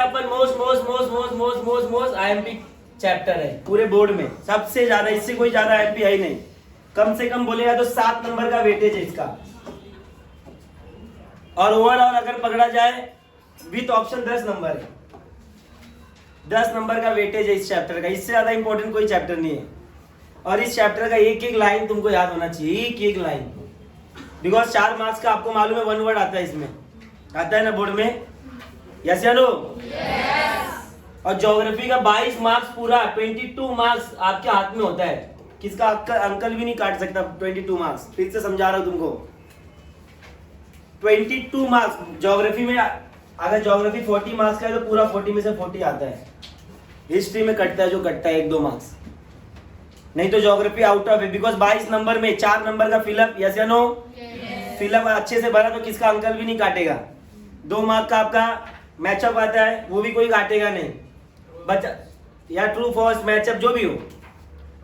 अपन most IMP chapter है पूरे board में, सबसे ज्यादा, इससे कोई ज्यादा आईएमपी है ही नहीं। कम से कम बोलेगा तो 7 नंबर का वेटेज है इसका। और ओवरऑल अगर पकड़ा जाए विथ ऑप्शन 10 नंबर है, 10 नंबर का वेटेज है इस चैप्टर का। इससे ज्यादा इंपॉर्टेंट कोई चैप्टर नहीं है। और इस चैप्टर का एक एक लाइन तुमको याद होना चाहिए, एक एक लाइन, बिकॉज 4 मार्क्स का आपको मालूम है 1 वर्ड आता है इसमें, आता है ना बोर्ड में, यस या नो? और ज्योग्राफी का 22 मार्क्स पूरा 22 मार्क्स आपके हाथ में होता है। किसका अंकल भी नहीं काट सकता 22 मार्क्स। फिर से समझा रहा हूं तुमको, 22 मार्क्स ज्योग्राफी में। अगर ज्योग्राफी 40 मार्क्स का है तो पूरा 40 में से 40 आता है। हिस्ट्री में कटता है जो कटता है 1-2 मार्क्स, नहीं तो ज्योग्राफी आउट ऑफ है। बिकॉज 22 नंबर में 4 नंबर का फिलअप, यस या नो? फिलअप अच्छे से भरा तो किसका अंकल भी नहीं काटेगा। 2 मार्क का आपका मैचअप आता है, वो भी कोई काटेगा नहीं बच्चा, या ट्रू फॉल्स मैचअप जो भी हो।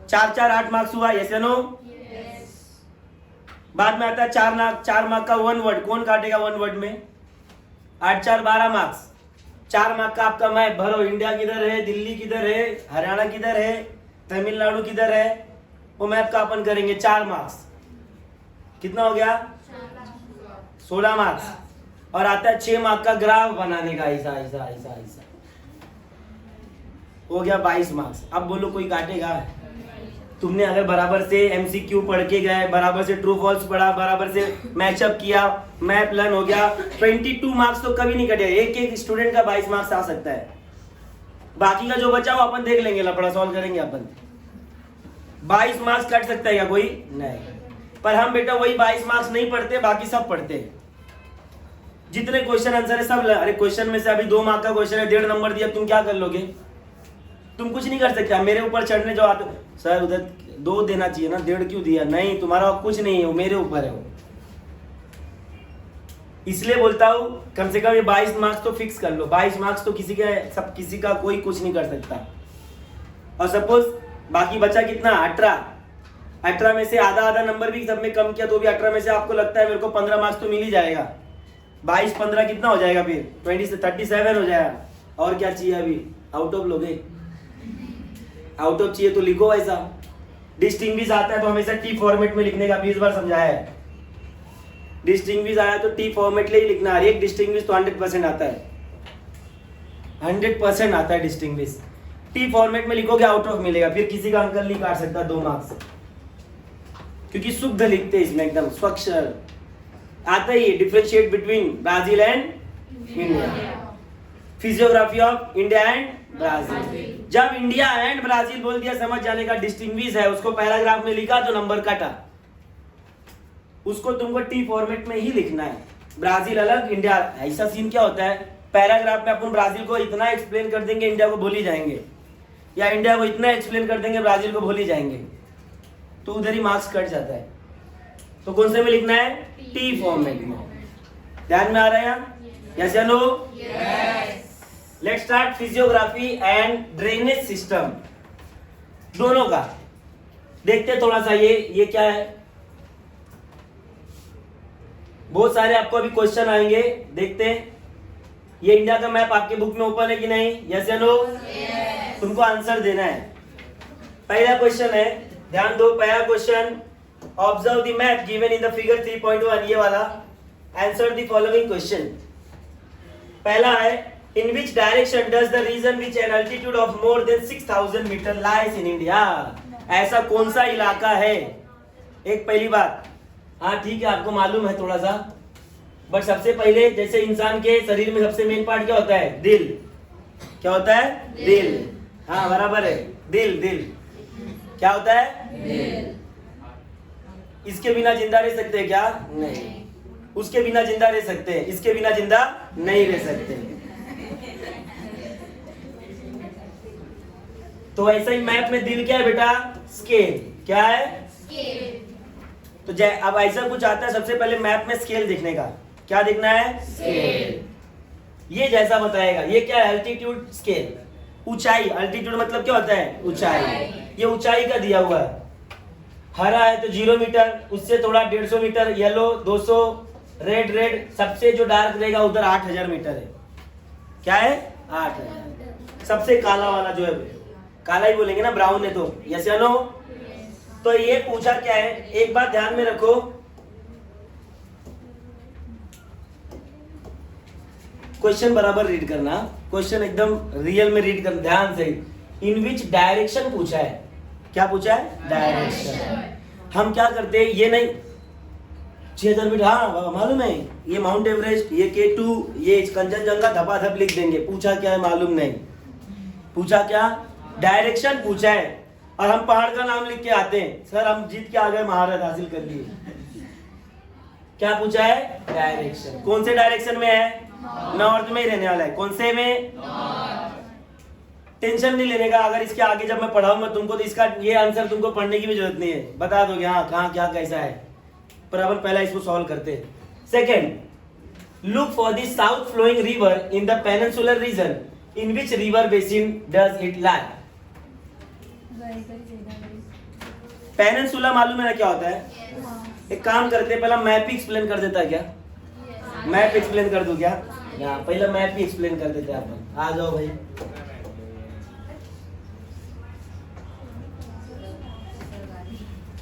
4-4 8 मार्क्स हुआ, यस या नो? बाद में आता है 4 मार्क का 1 वर्ड, कौन काटेगा 1 वर्ड में? 8-4 12 मार्क्स। 4 मार्क का आपका मैप भरो, इंडिया किधर है, दिल्ली किधर है, हरियाणा किधर है, तमिलनाडु किधर है, वो मैप का अपन करेंगे। 4 मार्क्स, कितना हो गया? 16 मार्क्स। और आता है 6 मार्क का ग्राफ बनाने का, ऐसा ऐसा ऐसा ऐसा, हो गया 22 मार्क्स। अब बोलो कोई काटेगा? तुमने अगर बराबर से एमसीक्यू पढ़ के गए, बराबर से ट्रू फॉल्स पढ़ा, बराबर से मैचअप किया, मैप लर्न हो गया, 22 मार्क्स तो कभी नहीं कटेगा। एक एक स्टूडेंट का 22 मार्क्स आ सकता है। बाकी का जो बचा वो अपन देख लेंगे, लफड़ा सॉल्व करेंगे अपन। 22 मार्क्स कट सकता है क्या कोई? नहीं। पर हम बेटा वही 22 मार्क्स नहीं पढ़ते, बाकी सब पढ़ते हैं। जितने क्वेश्चन आंसर है सब। अरे क्वेश्चन में से अभी 2 मार्क का क्वेश्चन है, 1.5 नंबर दिया, तुम क्या कर लोगे? तुम कुछ नहीं कर सकते। मेरे ऊपर चढ़ने जो आते, सर उधर 2 देना चाहिए ना, 1.5 क्यों दिया? नहीं, तुम्हारा कुछ नहीं है, वो मेरे ऊपर है वो। इसलिए बोलता हूं कम से कम ये 22 मार्क्स तो फिक्स कर लो। 22 मार्क्स तो किसी का कोई कुछ नहीं कर सकता। और सपोज बाकी बचा कितना? 18 में से आधा नंबर भी सब में कम किया तो भी 18 में से आपको लगता है मेरे को 15 मार्क्स तो मिल ही जाएगा। 22-15 कितना हो जाएगा फिर? 20 से 37 हो जाएगा। और क्या चाहिए अभी? आउट ऑफ लोगे? आउट ऑफ चाहिए तो लिखो ऐसा। डिस्टिंग्विश आता है तो हमेशा टी फॉर्मेट में लिखने का 20 बार समझाया है। डिस्टिंग्विश आया तो टी फॉर्मेट ले ही लिखना है। एक डिस्टिंग्विश तो 100% आता है, 100% आता है डिस्टिंग्विश। टी फॉर्मेट में लिखोगे आउट ऑफ मिलेगा, फिर किसी का अंकल नहीं काट सकता 2 मार्क्स, क्योंकि शुद्ध लिखते हैं इसमें, एकदम स्वच्छ आता ही। Differentiate between Brazil and India, physiography of India and Brazil. जब इंडिया एंड ब्राजील बोल दिया समझ जाने का। डिस्टिंग्विश है उसको पैराग्राफ में लिखा तो नंबर काटा, उसको तुमको टी फॉर्मेट में ही लिखना है। ब्राजील अलग, इंडिया। ऐसा सीन क्या होता है, पैराग्राफ में अपन ब्राजील को इतना एक्सप्लेन कर देंगे इंडिया को भूल ही जाएंगे, या इंडिया को इतना एक्सप्लेन कर देंगे ब्राजील को भूल ही जाएंगे, तो उधर ही मार्क्स कट जाता है। तो कौन से में लिखना है? टी फॉर्मेट में। ध्यान में आ रहा है? यस या no? Let's start physiography and drainage system, दोनों का देखते थोड़ा सा। ये क्या है? बहुत सारे आपको अभी क्वेश्चन आएंगे, देखते हैं। ये इंडिया का मैप आपके बुक में ओपन है कि नहीं? यस या नो? तुमको आंसर देना है। पहला क्वेश्चन है, ध्यान दो। पहला question, observe the map given in the figure 3.1, ये वाला। Answer the following question. पहला है, in which direction does the region which an altitude of more than 6000 metre lies in India? ऐसा कौन सा इलाका है? एक पहली बात, हाँ ठीक है आपको मालूम है थोड़ा सा, बट सबसे पहले जैसे इंसान के शरीर में सबसे मेन पार्ट क्या होता है? दिल। क्या होता है? दिल। हाँ बराबर है, दिल। क्या होता है? दिल। इसके बिना जिंदा रह सकते हैं क्या? नहीं। उसके बिना जिंदा रह सकते हैं, इसके बिना जिंदा नहीं रह सकते। तो ऐसा ही मैप में दिल क्या है बेटा? स्केल। क्या है? स्केल। तो अब ऐसा कुछ आता है, सबसे पहले मैप में स्केल दिखने का। क्या दिखना है? स्केल। ये जैसा बताएगा। ये क्या है? अल्टीट्यूड स्केल, ऊंचाई। अल्टीट्यूड मतलब क्या होता है? ऊंचाई। ये ऊंचाई का दिया हुआ है। हरा है तो 0 मीटर, उससे थोड़ा 150 मीटर, येलो 200, रेड सबसे जो डार्क रहेगा उधर 8000 मीटर है। क्या है? 8,000। सबसे काला वाला जो है, काला ही बोलेंगे ना, ब्राउन है तो, यस या नो। तो ये पूछा क्या है, एक बात ध्यान में रखो, क्वेश्चन बराबर रीड करना, क्वेश्चन एकदम रियल में रीड करना ध्यान से। इन विच डायरेक्शन पूछा है, क्या पूछा है, डायरेक्शन। हम क्या करते हैं, ये नहीं 6,000 फीट, हाँ मालूम है, ये माउंट एवरेस्ट, ये K2, ये कंचनजंगा, धपाधप लिख देंगे। पूछा क्या है मालूम नहीं, पूछा क्या, डायरेक्शन पूछा है। और हम पहाड़ का नाम लिख के आते हैं, सर हम जीत के आ गए, महारत हासिल कर लिए। क्या पूछा है, डायरेक्शन। कौन से डायरेक्शन में है, नॉर्थ में ही रहने वाला है। कौन से में, टेंशन नहीं लेने का। अगर इसके आगे जब मैं पढ़ाऊंगा तुमको तो इसका ये आंसर तुमको पढ़ने की भी जरूरत नहीं है, बता दोगे हाँ कहाँ क्या कैसा है। पर अपन पहला इसको सॉल्व करते हैं। Second, look for the south flowing river in the peninsular region, in which river basin does it lie. Peninsula मालूम है ना क्या होता है, एक काम करते हैं, पहला मैप ही एक्सप्लेन कर देता है क्या, मैप एक्सप्लेन कर दूं क्या, पहला मैप ही एक्सप्लेन कर देते हैं अपन। आ जाओ भाई,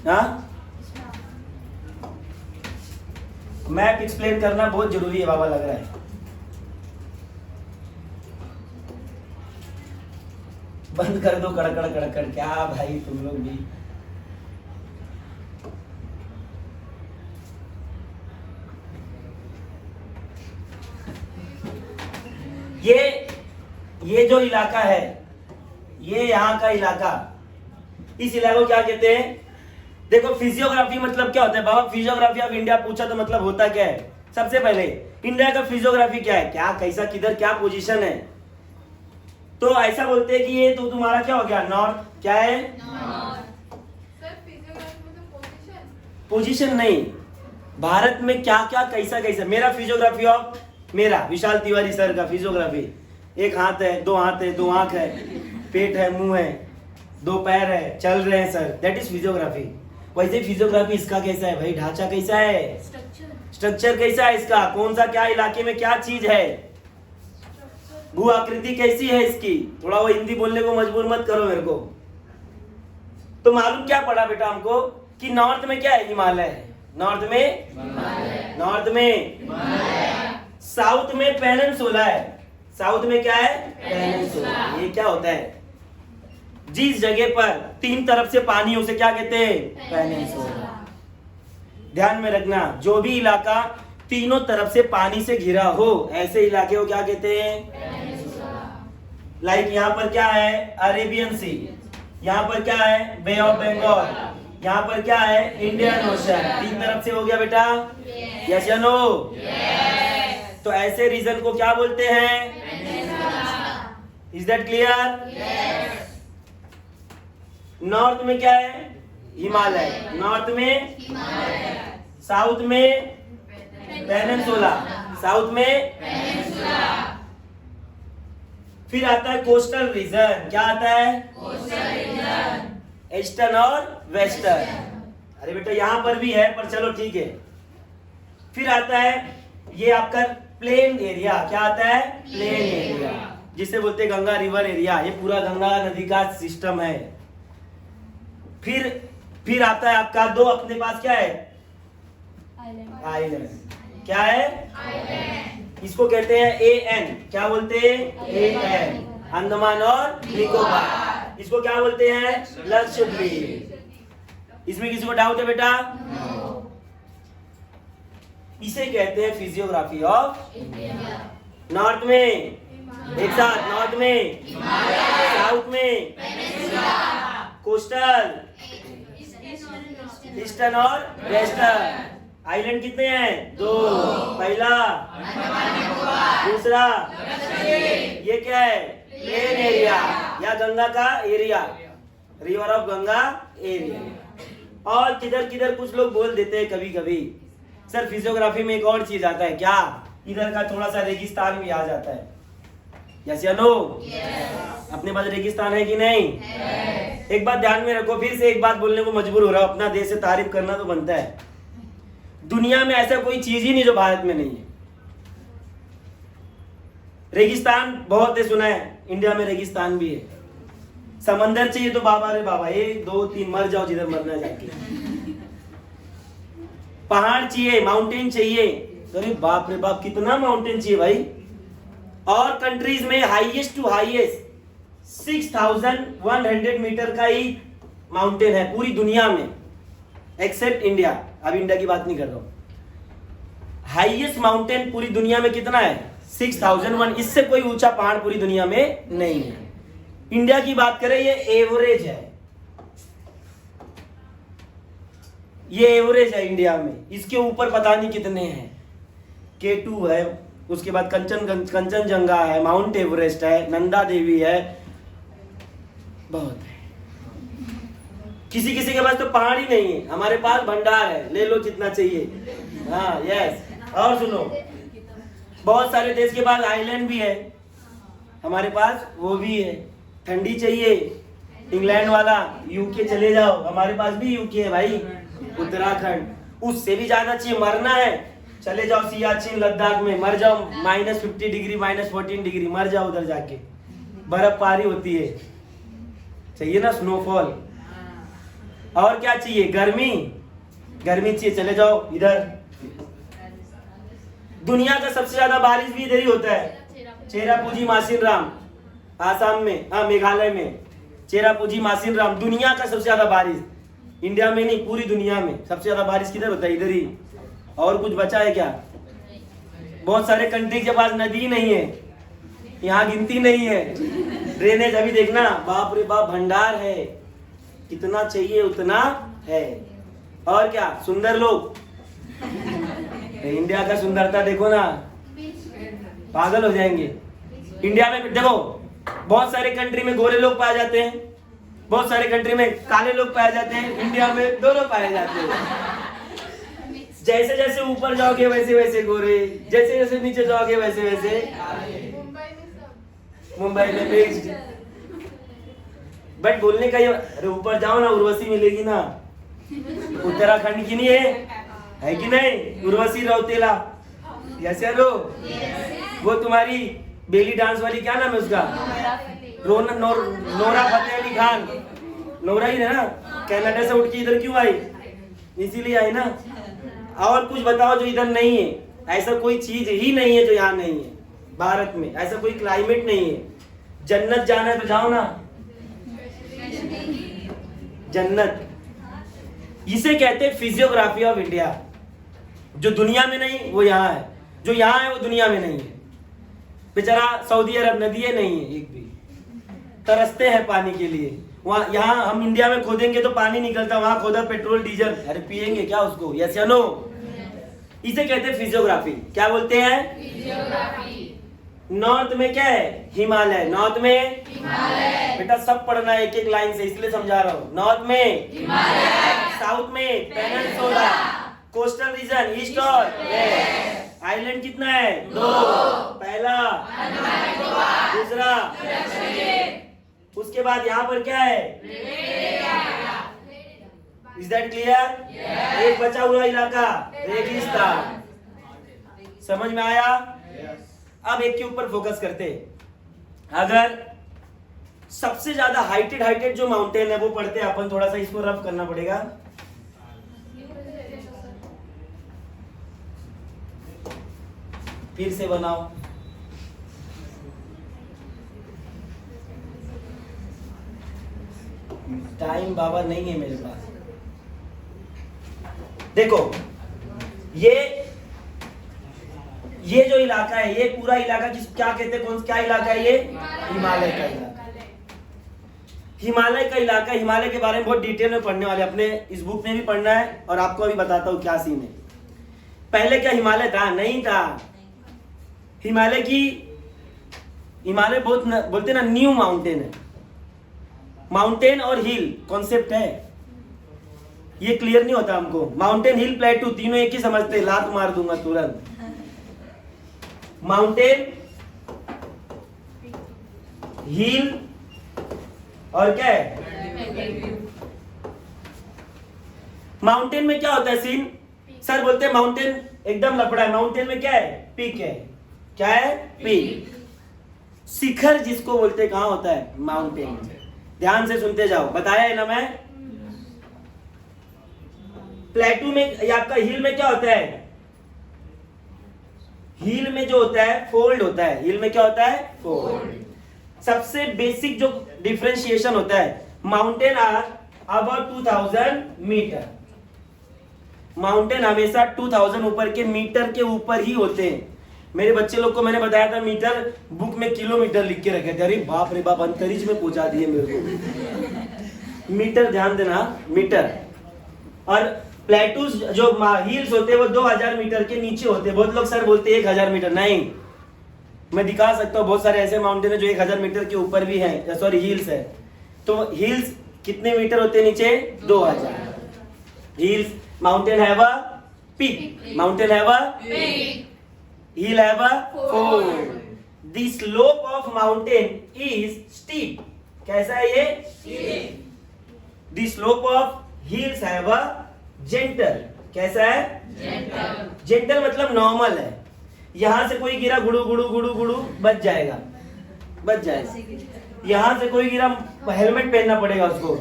हाँ मैप एक्सप्लेन करना बहुत जरूरी है बाबा, लग रहा है। बंद कर दो कड़कड़ कड़कड़, क्या भाई तुम लोग भी। ये जो इलाका है, ये यहाँ का इलाका, इस इलाके को क्या कहते हैं। देखो फिजियोग्राफी मतलब क्या होता है बाबा, फिजियोग्राफी ऑफ इंडिया पूछा तो मतलब होता क्या है। सबसे पहले इंडिया का फिजियोग्राफी क्या है, क्या कैसा किधर क्या पोजीशन है। तो ऐसा बोलते हैं कि ये तो तुम्हारा क्या हो गया, नॉर्थ, क्या है पोजीशन नहीं, भारत में क्या क्या कैसा कैसा। मेरा फिजियोग्राफी ऑफ, मेरा विशाल तिवारी सर का फिजियोग्राफी, एक हाथ है, दो हाथ है, दो आंख है, पेट है, मुंह है, दो पैर है, चल रहे हैं सर, दैट इज फिजियोग्राफी। वैसे फिजियोग्राफी इसका कैसा है भाई, ढांचा कैसा है, स्ट्रक्चर कैसा है इसका, कौन सा क्या इलाके में क्या चीज है, भू आकृति कैसी है इसकी। थोड़ा वो हिंदी बोलने को मजबूर मत करो मेरे को। तो मालूम क्या पड़ा बेटा हमको कि नॉर्थ में क्या है, हिमालय है, नॉर्थ में, नॉर्थ में, साउथ में पेनिनसुला है, साउथ में क्या है, पेनिनसुला। ये क्या होता है, जिस जगह पर तीन तरफ से पानी उसे क्या कहते हैं, पेनिनसुला। ध्यान में रखना, जो भी इलाका तीनों तरफ से पानी से घिरा हो ऐसे इलाके को क्या कहते हैं, पेनिनसुला। लाइक यहाँ पर क्या है, अरेबियन सी, यहाँ पर क्या है, बे ऑफ बंगाल, यहाँ पर क्या है, इंडियन ओशन। तीन तरफ से हो गया बेटा, यस या नो। तो ऐसे रीजन को क्या बोलते हैं, इज दैट क्लियर। नॉर्थ में क्या है, हिमालय, नॉर्थ में, साउथ में पेनिनसुला, साउथ में, फिर आता है कोस्टल रीजन। क्या आता है, कोस्टल रीजन, ईस्टर्न और वेस्टर्न। अरे बेटा यहाँ पर भी है पर चलो ठीक है। फिर आता है ये आपका प्लेन एरिया, क्या आता है, प्लेन एरिया, जिसे बोलते हैं गंगा रिवर एरिया। ये पूरा गंगा नदी का सिस्टम है। फिर आता है आपका दो, अपने पास क्या है, आइलैंड। क्या है, आइलैंड। इसको कहते हैं AN, क्या बोलते हैं, AN, अंडमान और निकोबार। इसको क्या बोलते हैं, लक्षद्वीप। इसमें किसी को डाउट है बेटा, इसे कहते हैं फिजियोग्राफी ऑफ इंडिया। नॉर्थ में एक साथ, नॉर्थ में, साउथ में, कोस्टल, ईस्टर्न और वेस्टर्न। आइलैंड कितने हैं, दो, पहला, दूसरा, ये क्या है, प्लेन एरिया या गंगा का area, river of Ganga area. और किधर किधर कुछ लोग बोल देते हैं कभी कभी, सर फिजियोग्राफी में एक और चीज आता है, क्या, इधर का थोड़ा सा रेगिस्तान भी आ जाता है, यस या नो। अपने पास रेगिस्तान है कि नहीं, एक बात ध्यान में रखो, फिर से एक बात बोलने को मजबूर हो रहा हूं, अपना देश से तारीफ करना तो बनता है। दुनिया में ऐसा कोई चीज ही नहीं जो भारत में नहीं है। रेगिस्तान बहुत है, सुना है इंडिया में रेगिस्तान भी है। समंदर चाहिए तो बाबा रे बाबा, 1 2 3 मर जाओ जिधर मरना जाके। पहाड़ चाहिए, माउंटेन चाहिए, अरे बाप रे बाप कितना माउंटेन चाहिए भाई। और कंट्रीज में हाईएस्ट टू हाईएस्ट 6100 मीटर का ही माउंटेन है पूरी दुनिया में, एक्सेप्ट इंडिया। अब इंडिया की बात नहीं कर रहा हूं। हाईएस्ट माउंटेन पूरी दुनिया में कितना है? 6001। इससे कोई ऊंचा पहाड़ पूरी दुनिया में नहीं है। इंडिया की बात करें, ये एवरेज है, ये एवरेज है इंडिया में। इसके ऊपर पता नहीं कितने हैं। K2 है, उसके बाद कंचनजंगा है, माउंट एवरेस्ट है, नंदा देवी है, बहुत है। किसी किसी के पास तो पहाड़ ही नहीं है, हमारे पास भंडार है, ले लो जितना चाहिए। हाँ यस। और सुनो, बहुत सारे देश के पास आइलैंड भी है, हमारे पास वो भी है। ठंडी चाहिए, इंग्लैंड वाला यूके चले जाओ, हमारे पास भी यूके है भाई, उत्तराखंड। उससे भी ज्यादा चाहिए, मरना है चले जाओ सियाचिन लद्दाख में, मर जाओ -50 डिग्री -14 डिग्री, मर जाओ उधर जाके, बर्फबारी होती है। चाहिए ना स्नोफॉल। और क्या चाहिए? गर्मी, गर्मी चाहिए, चले जाओ इधर। दुनिया का सबसे ज्यादा बारिश भी इधर ही होता है, चेरापूंजी मासिनराम, आसाम में, हाँ मेघालय में, चेरापूंजी मासिनराम। दुनिया का सबसे ज्यादा बारिश, इंडिया में नहीं पूरी दुनिया में सबसे ज्यादा बारिश किधर होता है? इधर ही। और कुछ बचा है क्या? बहुत सारे कंट्री के पास नदी नहीं है, यहाँ गिनती नहीं है। ड्रेनेज अभी देखना, बाप रे बाप भंडार है, कितना चाहिए उतना है। और क्या? सुंदर लोग, इंडिया का सुंदरता देखो ना, पागल हो जाएंगे। इंडिया में देखो, बहुत सारे कंट्री में गोरे लोग पाए जाते हैं, बहुत सारे कंट्री में काले लोग पाए जाते हैं, इंडिया में दोनों पाए जाते हैं। जैसे जैसे ऊपर जाओगे वैसे वैसे गोरे, जैसे जैसे नीचे जाओगे वैसे वैसे मुंबई में मिक्स्ड। बट बोलने का ये, अरे ऊपर जाओ ना उर्वशी मिलेगी ना, उत्तराखंड की नहीं है कि नहीं? उर्वशी रौतेला, यस यारो, वो तुम्हारी बेली डांस वाली क्या नाम है उसका? नोरा फतेह अली खान, नोरा ही है ना, कनाडा से उठ के इधर क्यों आई? इसीलिए आई ना। और कुछ बताओ जो इधर नहीं है। ऐसा कोई चीज ही नहीं है जो यहाँ नहीं है भारत में, ऐसा कोई क्लाइमेट नहीं है। जन्नत जाना है तो जाओ ना, जन्नत। इसे कहते हैं फिजियोग्राफी ऑफ इंडिया। जो दुनिया में नहीं वो यहाँ है, जो यहाँ है वो दुनिया में नहीं है। बेचारा सऊदी अरब नदी नहीं है एक भी, तरसते हैं पानी के लिए। वहाँ, यहाँ हम इंडिया में खोदेंगे तो पानी निकलता, वहां खोदा पेट्रोल डीजल, अरे पिएंगे क्या उसको? यस या नो? इसे कहते हैं फिजियोग्राफी। क्या बोलते हैं? फिजियोग्राफी। नॉर्थ में क्या है? हिमालय। नॉर्थ में हिमालय। बेटा सब पढ़ना है एक एक लाइन से, इसलिए समझा रहा हूँ। नॉर्थ में हिमालय, साउथ में पेनिनसुला, कोस्टल रीजन ईस्ट और वेस्ट। आइलैंड कितना है? 2। पहला दूसरा, उसके बाद यहाँ पर क्या है? Is that clear? एक बचा हुआ इलाका रेगिस्तान। समझ में आया? अब एक के ऊपर फोकस करते। अगर सबसे ज्यादा हाइटेड जो माउंटेन है वो पढ़ते हैं अपन, थोड़ा सा इसको रफ करना पड़ेगा। फिर से बनाओ। टाइम बाबा नहीं है मेरे पास। देखो ये जो इलाका है, ये पूरा इलाका क्या कहते हैं? क्या इलाका है ये? हिमालय का इलाका। हिमालय का इलाका, हिमालय के बारे में बहुत डिटेल में पढ़ने वाले, अपने इस बुक में भी पढ़ना है और आपको अभी बताता हूँ क्या सीन है। पहले क्या हिमालय था? नहीं था। हिमालय बहुत बोलते ना न्यू माउंटेन है। माउंटेन और हिल कॉन्सेप्ट है, ये क्लियर नहीं होता हमको। माउंटेन, हिल, प्लेटू तीनों एक ही समझते, लात मार दूंगा तुरंत। माउंटेन, हिल और क्या है? माउंटेन में क्या होता है सीन? सर बोलते हैं माउंटेन एकदम लफड़ा है। माउंटेन में क्या है? पीक है। क्या है? पीक। शिखर जिसको बोलते कहाँ होता है? माउंटेन। ध्यान से सुनते जाओ, बताया है ना मैं। प्लेटू में या आपका हिल में क्या होता है? हिल में जो होता है फोल्ड होता है। हिल में क्या होता है? फोल्ड। सबसे बेसिक जो डिफरेंशिएशन होता है, mountain are about 2000 meter. Mountain हमेशा 2000 ऊपर के मीटर के ऊपर ही होते हैं। मेरे बच्चे लोग को मैंने बताया था मीटर, बुक में किलोमीटर लिख के रखे थे। अरे बाप रे बाप, अंतरिक्ष में पहुंचा दिए मेरे को। मीटर ध्यान देना, मीटर। और प्लेटूज जो हिल्स होते हैं वो 2000 मीटर के नीचे होते हैं। बहुत लोग सर बोलते हैं 1000 मीटर, नहीं, मैं दिखा सकता हूँ बहुत सारे ऐसे माउंटेन है जो 1000 मीटर के ऊपर भी है, सॉरी हिल्स है। तो हिल्स कितने मीटर होते हैं नीचे? 2000। Hills, mountain have a peak, mountain have a peak, hill have a fold. The slope of mountain is steep. कैसा है ये? Steep. The slope of hills have a gentle. कैसा है? जेंटल। जेंटल मतलब नॉर्मल है। यहां से कोई गिरा गुड़ू गुड़ू गुड़ू गुड़ू बच जाएगा, बच जाएगा। यहां से कोई गिरा, हेलमेट पहनना पड़ेगा उसको,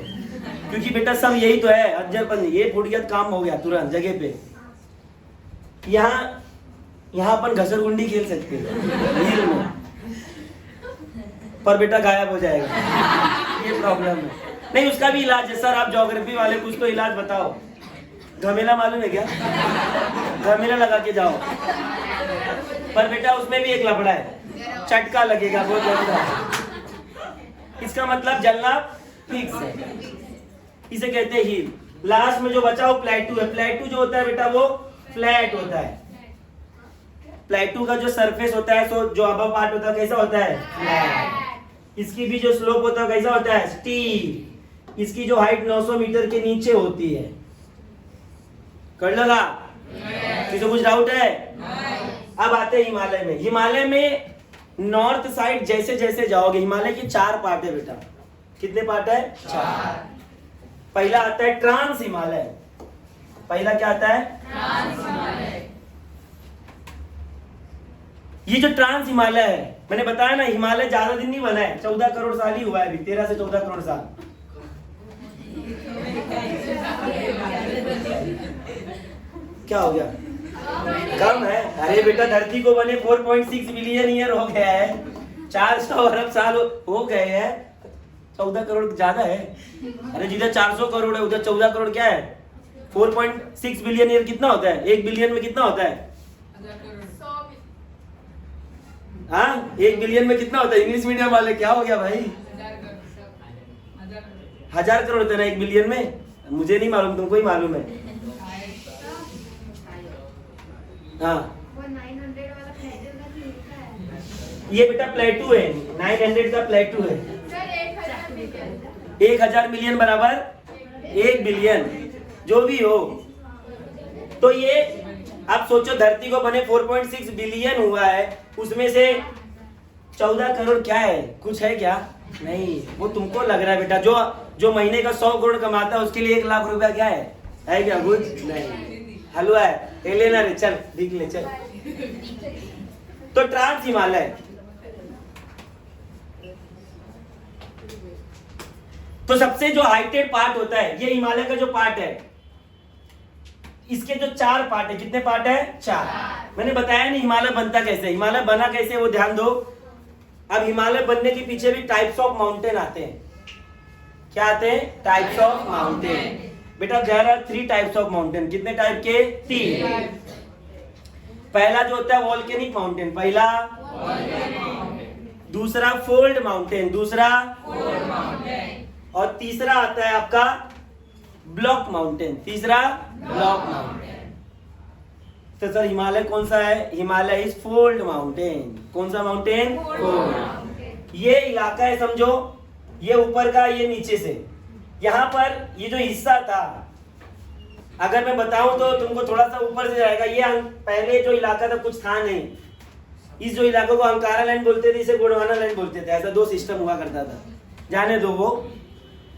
क्योंकि बेटा सब यही तो है, अज्जरपन। ये फूट गया, काम हो गया तुरंत जगह पे। यहाँ अपन घसरगुंडी खेल सकते हैं हिल में, पर बेटा गायब हो जाएगा। ये प्रॉब्लम है। नहीं, उसका भी इलाज है सर। आप ज्योग्राफी वाले, कुछ तो इलाज बताओ। घमेला मालूम है क्या? घमेला लगा के जाओ। पर बेटा उसमें भी एक लफड़ा है, चटका लगेगा बहुत ज्यादा। इसका मतलब जलना फिक्स है, इसे कहते हैं हिल। लास्ट में जो बचा वो प्लेटू है। प्लेटू जो होता है बेटा वो फ्लैट होता है। प्लेटू का जो सरफेस होता है, तो जो अबव पार्ट होता है कैसा होता है? फ्लैट। इसकी भी जो स्लोप होता है कैसा होता है? स्टीप। इसकी जो हाइट 900 मीटर के नीचे होती है। कर लगा? किसी कुछ डाउट है? अब आते हैं हिमालय में। हिमालय में नॉर्थ साइड जैसे जैसे जाओगे, हिमालय के 4 पार्ट है बेटा। कितने पार्ट है? 4। पहला आता है ट्रांस हिमालय। पहला क्या आता है? ट्रांस हिमालय। ये जो ट्रांस हिमालय है, मैंने बताया ना, हिमालय ज्यादा दिन नहीं बना है, 14 करोड़ साल ही हुआ है अभी, 13 से 14 करोड़ साल। क्या हो गया? कम है? अरे बेटा धरती को बने 4.6 बिलियन ईयर हो गया है, 400 अरब साल हो गए हैं। 14 करोड़ ज्यादा है। अरे जिधर 400 करोड़ है उधर 14 करोड़ क्या है? 4.6 बिलियन ईयर कितना होता है? 1 बिलियन में कितना होता है? हाँ, 1 बिलियन में कितना होता है? इंग्लिश मीडियम वाले क्या हो गया भाई? 1000 करोड़ होता है ना 1 बिलियन में? मुझे नहीं मालूम, तुमको ही मालूम है। हाँ, ये बेटा प्लेटू है, 900 का प्लेटू है। 1000 मिलियन बराबर 1 बिलियन, जो भी हो। तो ये आप सोचो, धरती को बने 4.6 बिलियन हुआ है, उसमें से 14 करोड़ क्या है? कुछ है क्या? नहीं, वो तुमको लग रहा है बेटा। जो महीने का 100 करोड़ कमाता है उसके लिए 1 लाख रुपया क्या है क्या? कुछ नहीं। हलवा है, लेना रे, चल देख ले चल। तो ट्रांस हिमालय, तो सबसे जो हाइटेड पार्ट होता है ये हिमालय का जो पार्ट है, इसके जो 4 पार्ट है। कितने पार्ट है? 4। मैंने बताया नहीं हिमालय बनता कैसे, हिमालय बना कैसे, वो ध्यान दो। अब हिमालय बनने के पीछे भी टाइप्स ऑफ माउंटेन आते हैं। क्या आते हैं? Types of mountain. बेटा there are 3 types of mountain. कितने टाइप के? 3। पहला जो होता है वोल्केनिक माउंटेन, पहला। दूसरा फोल्ड माउंटेन, दूसरा। और तीसरा आता है आपका ब्लॉक माउंटेन, तीसरा ब्लॉक माउंटेन। तो सर हिमालय कौन सा है? Himalaya is fold mountain. कौन सा माउंटेन? फोल्ड। ये इलाका है, समझो, ये ऊपर का, ये नीचे से। यहाँ पर ये जो हिस्सा था, अगर मैं बताऊं तो तुमको थोड़ा सा ऊपर से जाएगा। ये पहले जो इलाका था कुछ था नहीं। इस जो इलाके को अंकारा लैंड बोलते थे, इसे गोंडवाना लैंड बोलते थे। ऐसा 2 सिस्टम हुआ करता था। जाने दो, वो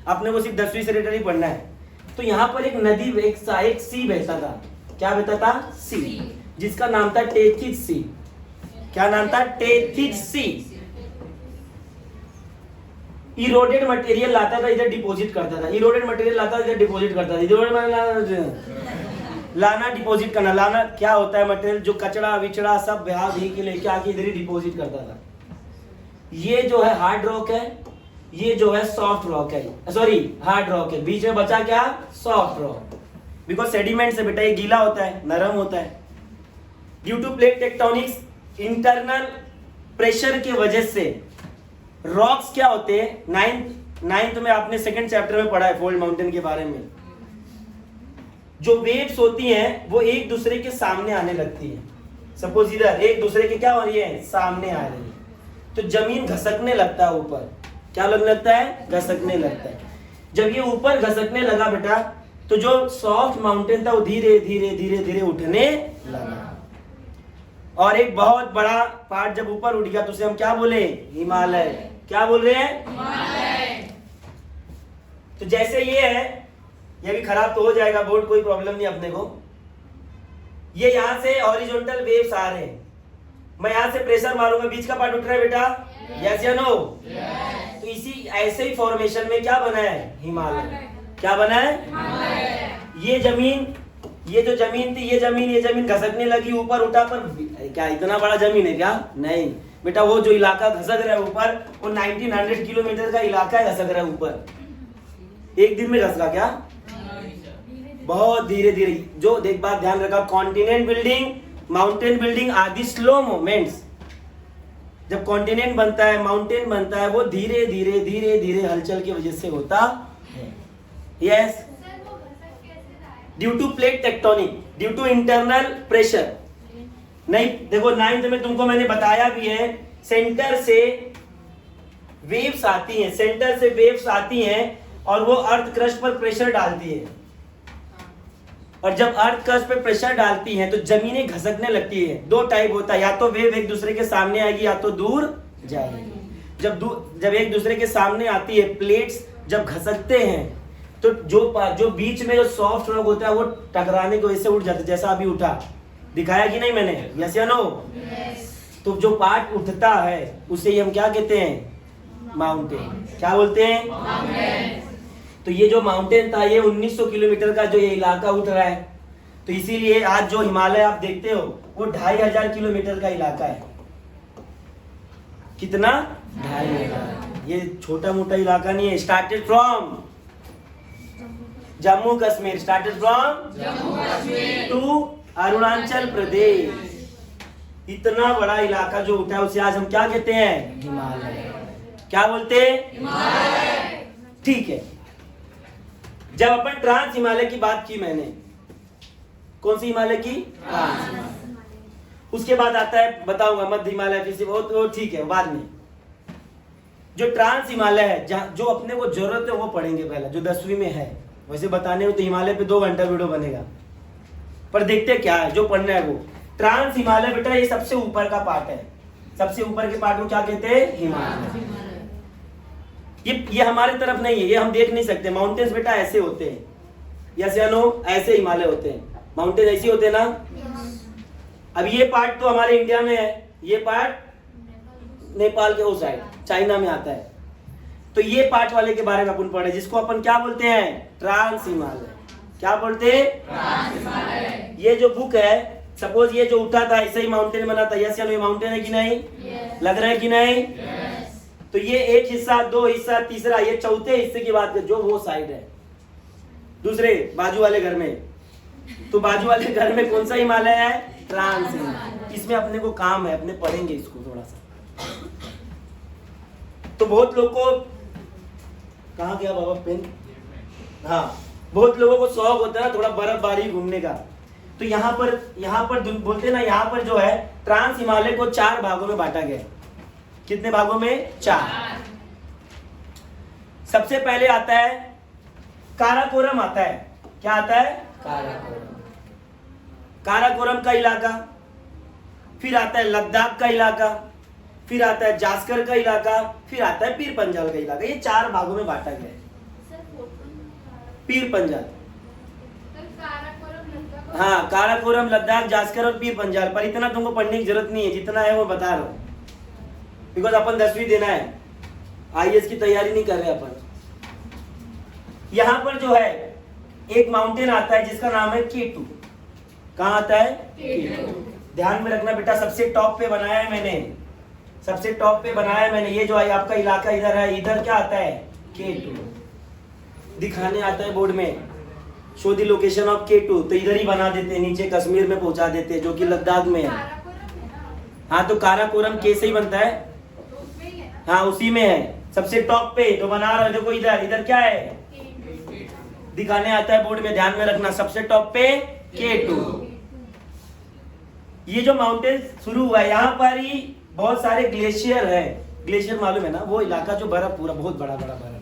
अपने को सिर्फ 10वीं से रिलेटेड ही पढ़ना है। तो यहाँ पर एक नदी, एक सी बहता था। क्या बहता था? सी, जिसका नाम था टेथिस सी। क्या नाम था? Tethys sea. इरोडेड मटेरियल लाता था, इधर डिपॉजिट करता था, इरोडेड मटेरियल लाता था, इधर डिपॉजिट करता था, लाना डिपॉजिट करना, लाना क्या होता है मटेरियल, जो कचड़ा विचड़ा सब बहा भी के लेके आके इधर ही डिपॉजिट करता था। ये जो है हार्ड रॉक है, ये जो है सॉफ्ट रॉक है, सॉरी हार्ड रॉक है, बीच में बचा क्या, सॉफ्ट रॉक, बिकॉज सेडिमेंट से बेटा ये गीला होता है, नरम होता है। Due to plate tectonics, internal pressure की वजह से रॉक्स क्या होते हैं, नाइन्थ में आपने सेकंड चैप्टर में पढ़ा है फोल्ड माउंटेन के बारे में। जो वेव्स होती हैं वो एक दूसरे के सामने आने लगती है, सपोज इधर एक दूसरे के क्या हो रही है, सामने आ रही है, तो जमीन घसकने लगता है ऊपर, क्या लगने लगता है, घसकने लगता है। जब ये ऊपर घसकने लगा बेटा, तो जो सॉफ्ट माउंटेन था वो धीरे धीरे धीरे धीरे उठने लगा, और एक बहुत बड़ा पार्ट जब ऊपर उठ गया तो उसे हम क्या बोले, हिमालय। क्या बोल रहे हैं, हिमालय। तो जैसे ये है, ये भी खराब तो हो जाएगा बोर्ड, कोई प्रॉब्लम नहीं अपने को। ये यहां से हॉरिजॉन्टल वेव्स आ रहे हैं, मैं यहां से प्रेशर मारूंगा, बीच का पार्ट उठ रहा है बेटा, यस या नो, तो इसी ऐसे ही फॉर्मेशन में क्या बना है, हिमालय। क्या बना है, हिमालय। ये जमीन, ये जो जमीन थी, ये जमीन घसकने लगी, ऊपर उठा, पर क्या इतना बड़ा जमीन है क्या, नहीं बेटा, वो जो इलाका घसक रहा है ऊपर, वो 1900 किलोमीटर का इलाका है, घसक रहा है ऊपर। एक दिन में घसका क्या, बहुत धीरे धीरे। जो देख बात ध्यान रखा, कॉन्टिनेंट बिल्डिंग, माउंटेन बिल्डिंग आदि स्लो मूवमेंट्स, जब कॉन्टिनेंट बनता है, माउंटेन बनता है, वो धीरे धीरे धीरे धीरे हलचल की वजह से होता है। Yes, due to plate tectonic, due to internal pressure. नहीं देखो, 9th में तुमको मैंने बताया भी है, सेंटर से वेव्स आती हैं, सेंटर से वेव्स आती हैं और वो अर्थ क्रस्ट पर प्रेशर डालती है, और जब अर्थ क्रस्ट पर प्रेशर डालती हैं तो जमीनें घसकने लगती है। दो टाइप होता है, या तो वेव एक दूसरे के सामने आएगी या तो दूर जाएगी। जब एक दूसरे के सामने आती है, प्लेट्स जब घसकते हैं तो जो बीच में जो सॉफ्ट रॉक होता है वो टकराने की वजह से उठ जाता है, जैसा अभी उठा, दिखाया कि नहीं मैंने, यस या नो। तो जो पार्ट उठता है उसे ही हम क्या कहते हैं, माउंटेन। क्या बोलते हैं, माउंटेन। तो ये जो माउंटेन था, ये 1900 किलोमीटर का जो ये इलाका उठ रहा है, तो इसीलिए आज जो हिमालय आप देखते हो वो 2500 किलोमीटर का इलाका है। कितना, 2500। ये छोटा मोटा इलाका नहीं है। Started from Jammu Kashmir, started from Jammu Kashmir to Arunachal Pradesh, इतना बड़ा इलाका जो उठा है उसे आज हम क्या कहते हैं, हिमालय। क्या बोलते हैं, हिमालय। ठीक है, जब अपन ट्रांस हिमालय की बात की मैंने, कौन सी हिमालय की, ट्रांस हिमालय, उसके बाद आता है, बताऊंगा मध्य हिमालय, फिर से वो ठीक है बाद में। जो ट्रांस हिमालय है, जो अपने को जरूरत है वो पढ़ेंगे पहला, जो 10वीं में है। वैसे बताने में तो हिमालय पे 2 घंटा वीडियो बनेगा, पर देखते क्या है जो पढ़ना है वो। ट्रांस हिमालय बेटा ये सबसे ऊपर का पार्ट है, सबसे ऊपर के पार्ट को क्या कहते हैं, हिमालय। ये हमारे तरफ नहीं है, ये हम देख नहीं सकते। माउंटेन्स बेटा ऐसे होते हैं, यस या नो, ऐसे हिमालय होते हैं, माउंटेन ऐसे होते हैं ना। अब ये पार्ट तो हमारे इंडिया में है, ये पार्ट नेपाल के उस साइड चाइना में आता है। तो ये पार्ट वाले के बारे में अपन पढ़े, जिसको अपन क्या बोलते हैं, ट्रांस हिमालय। क्या बोलते हैं, ट्रांस हिमालय। ये जो बुक है, सपोज ये जो उठा था ऐसे ही माउंटेन बना था, यस या नो, ये माउंटेन है कि नहीं, लग रहा है कि नहीं। तो ये एक हिस्सा, 2 हिस्सा, तीसरा, ये चौथे हिस्से की बात है, जो वो साइड है दूसरे बाजू वाले घर में। तो बाजू वाले घर में कौन सा हिमालय है, ट्रांस हिमालय। इसमें अपने को काम है, अपने पढ़ेंगे इसको थोड़ा सा। तो बहुत लोग को, कहाँ गया बाबा पेन, हाँ, बहुत लोगों को शौक होता है ना थोड़ा बर्फबारी घूमने का। तो यहाँ पर बोलते हैं ना, यहाँ पर जो है ट्रांस हिमालय को 4 भागों में बांटा गया है। कितने भागों में, 4। सबसे पहले आता है काराकोरम आता है। क्या आता है, काराकोरम, काराकोरम का इलाका। फिर आता है लद्दाख का इलाका, फिर आता है जास्कर का इलाका, फिर आता है पीर पंजाल का इलाका। ये 4 भागों में बांटा गया है। पीर पंजाल, हाँ, काराकोरम, लद्दाख, जास्कर और पीर पंजाल। पर इतना तुमको पढ़ने की जरूरत नहीं है, जितना है वो बता रहा हूँ, बिकॉज अपन 10वीं देना है। आईएएस की तैयारी नहीं कर रहे अपन। यहाँ पर जो है एक माउंटेन आता है जिसका नाम है K2। कहाँ आता है? K2। ध्यान में रखना बेटा, सबसे टॉप पे बनाया है मैंने, सबसे टॉप पे बनाया है मैंने। ये जो है आपका इलाका इधर है, इधर क्या आता है? K2 दिखाने आता है बोर्ड में, show the location of K2, तो इधर ही बना देते हैं, नीचे कश्मीर में पहुंचा देते हैं जो कि लद्दाख में है। हाँ तो काराकोरम के से ही बनता है, हाँ उसी में है, सबसे टॉप पे तो बना रहे हो। देखो इधर, इधर क्या है? दिखाने आता है बोर्ड में, ध्यान में रखना, सबसे टॉप पे K2। ये जो माउंटेन शुरू हुआ है यहाँ पर ही बहुत सारे ग्लेशियर है। ग्लेशियर मालूम है ना, वो इलाका जो बर्फ पूरा बहुत बड़ा बड़ा बर्फ।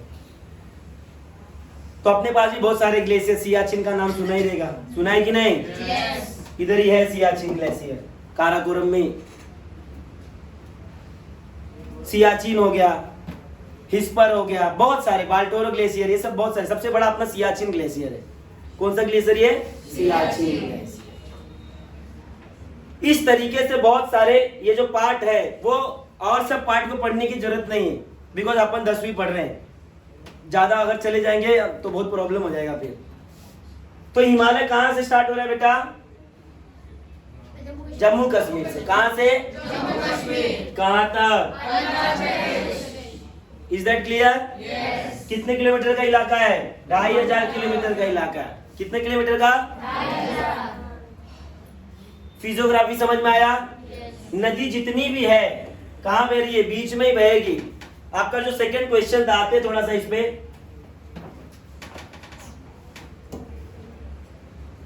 तो अपने पास भी बहुत सारे ग्लेशियर, सियाचिन का नाम सुना ही रहेगा, सुना है कि नहीं? yes. इधर ही है सियाचिन ग्लेशियर, काराकोरम में। सियाचिन हो गया, हिस्पर हो गया, बहुत सारे, बाल्टोरो ग्लेशियर, ये सब बहुत सारे। सबसे बड़ा अपना सियाचिन ग्लेशियर है। कौन सा ग्लेशियर ये? सियाचिन ग्लेशियर। इस तरीके से बहुत सारे ये जो पार्ट है वो, और सब पार्ट को पढ़ने की जरूरत नहीं है, बिकॉज अपन 10वीं पढ़ रहे हैं। ज्यादा अगर चले जाएंगे तो बहुत प्रॉब्लम हो जाएगा फिर। तो हिमालय कहां से स्टार्ट हो रहा है बेटा? जम्मू कश्मीर से। कहां से? जम्मू कश्मीर। कहां तक? Is that clear? yes. कितने किलोमीटर का इलाका है? 2500 किलोमीटर का इलाका। कितने किलोमीटर का? 2500। फिजियोग्राफी समझ में आया? yes. नदी जितनी भी है कहां बह रही है? बीच में ही बहेगी। आपका जो सेकंड क्वेश्चन था, आते थोड़ा सा इस पे।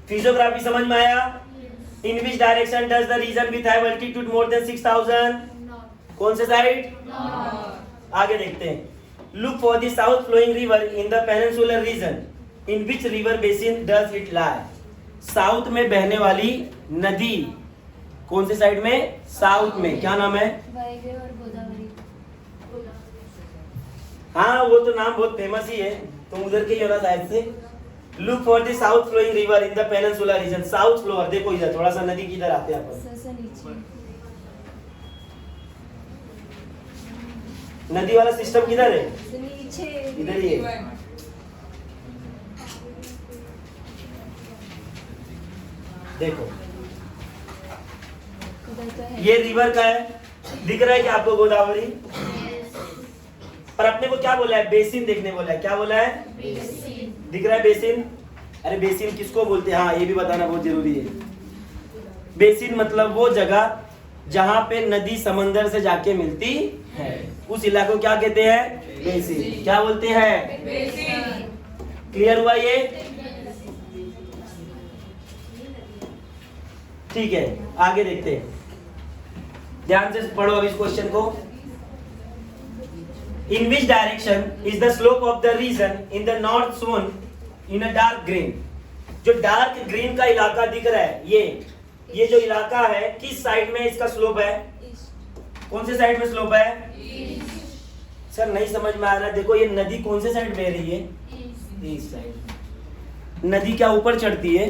फिजियोग्राफी समझ में आया? In which direction does the region with have altitude more than 6000? कौन से साइड? आगे देखते हैं। Look for the south flowing river in the peninsular region, in which river basin does it lie? साउथ में बहने वाली नदी कौन से साइड में? साउथ में। क्या नाम है? हाँ वो तो नाम बहुत फेमस ही है, तुम उधर के ही हो ना शायद से। Look for the south flowing river in the peninsular region. South flower, देखो इधर थोड़ा सा नदी किधर आते हैं अपन? नदी वाला सिस्टम किधर है? इधर ही है। देखो ये रिवर का है, दिख रहा है क्या आपको? गोदावरी। पर अपने को क्या बोला है? बेसिन देखने बोला है। क्या बोला है? बेसिन। दिख रहा है बेसिन? अरे बेसिन किसको बोलते हैं? हाँ ये भी बताना बहुत जरूरी है। बेसिन मतलब वो जगह जहां पे नदी समंदर से जाके मिलती है, उस इलाके को क्या कहते हैं? बेसिन। क्या बोलते हैं? बेसिन। क्लियर हुआ ये? ठीक है, आगे देखते हैं। ध्यान से पढ़ो अब इस क्वेश्चन को। In which direction is the slope of the region in the north shown in a dark green? जो डार्क ग्रीन का इलाका दिख रहा है, ये जो इलाका है, किस साइड में इसका स्लोप है? कौन से साइड में स्लोप है? सर नहीं समझ में आ रहा। देखो ये नदी कौन से साइड बह रही है? East side. नदी क्या ऊपर चढ़ती है?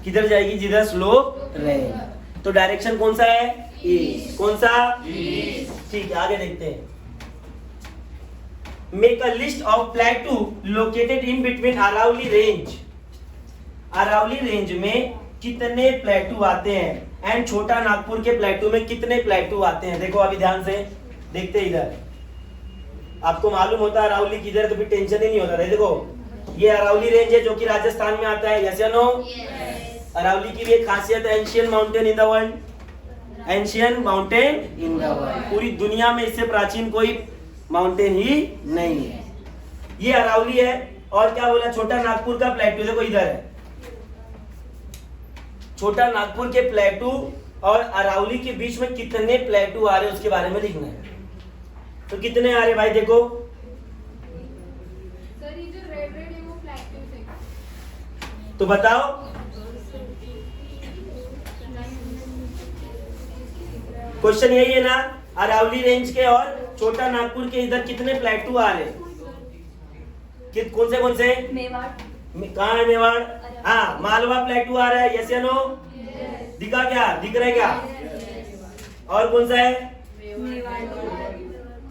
किधर जाएगी? जिधर स्लोप रहेगा। तो डायरेक्शन कौन सा है? ईस्ट। कौन सा? ईस्ट। ठीक है, आगे देखते हैं। Make a list of plateau located in between Aravalli range. Aravalli range में कितने प्लेटू आते हैं? एंड छोटा नागपुर के प्लेटू में कितने प्लेटू आते हैं? देखो अभी ध्यान से देखते हैं। इधर आपको मालूम होता है अरावली किधर, तो फिर टेंशन ही नहीं होता। देखो ये अरावली रेंज है जो कि राजस्थान में आता है। यस या नो? अरावली की भी एक खासियत है, ancient mountain in the world. Ancient mountain in the world, पूरी दुनिया में इससे प्राचीन कोई माउंटेन ही नहीं है। ये अरावली है। और क्या बोला? छोटा नागपुर का प्लेटू। देखो इधर है छोटा नागपुर के प्लेटू और अरावली के बीच में कितने प्लेटू आ रहे हैं उसके बारे में लिखना है। तो कितने आ रहे भाई? देखो सर ये जो रेड रेड है वो प्लेटूज है। तो बताओ। क्वेश्चन यही है ना, अरावली रेंज के और छोटा नागपुर के इधर कितने प्लेटू आ रहे? कौन से? मेवाड़। कहाँ है मेवाड़? हाँ मालवा प्लेटू आ रहा है। यस या नो? दिखा क्या? दिख रहा है क्या? और कौन सा है? मेवाड़।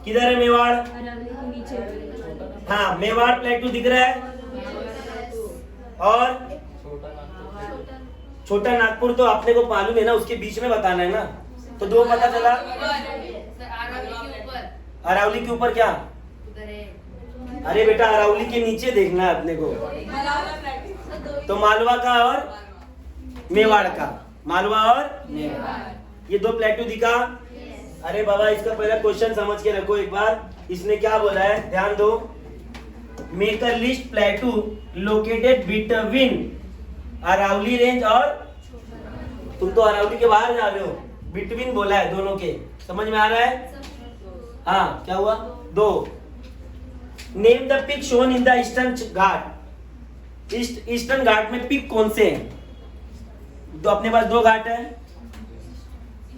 किधर है मेवाड़? हाँ, मेवाड़ प्लेटू दिख रहा है, और छोटा नागपुर तो अपने को मालूम है ना, उसके बीच में बताना है ना, तो दो पता चला। अरावली के ऊपर क्या? अरे बेटा, अरावली के नीचे देखना है अपने को, तो मालवा का और मेवाड़ का, मालवा और मेवाड़, ये दो प्लेटू दिखा। अरे बाबा, इसका पहला क्वेश्चन समझ के रखो एक बार, इसने क्या बोला है, ध्यान दो। Make a list plateau located between Aravalli range और, तुम तो अरावली के बाहर जा रहे हो, बिटवीन बोला है दोनों के, समझ में आ रहा है? हाँ, क्या हुआ? दो। Name the peak shown in the eastern Ghat. Eastern Ghat में पिक कौन से हैं? तो अपने पास दो घाट है,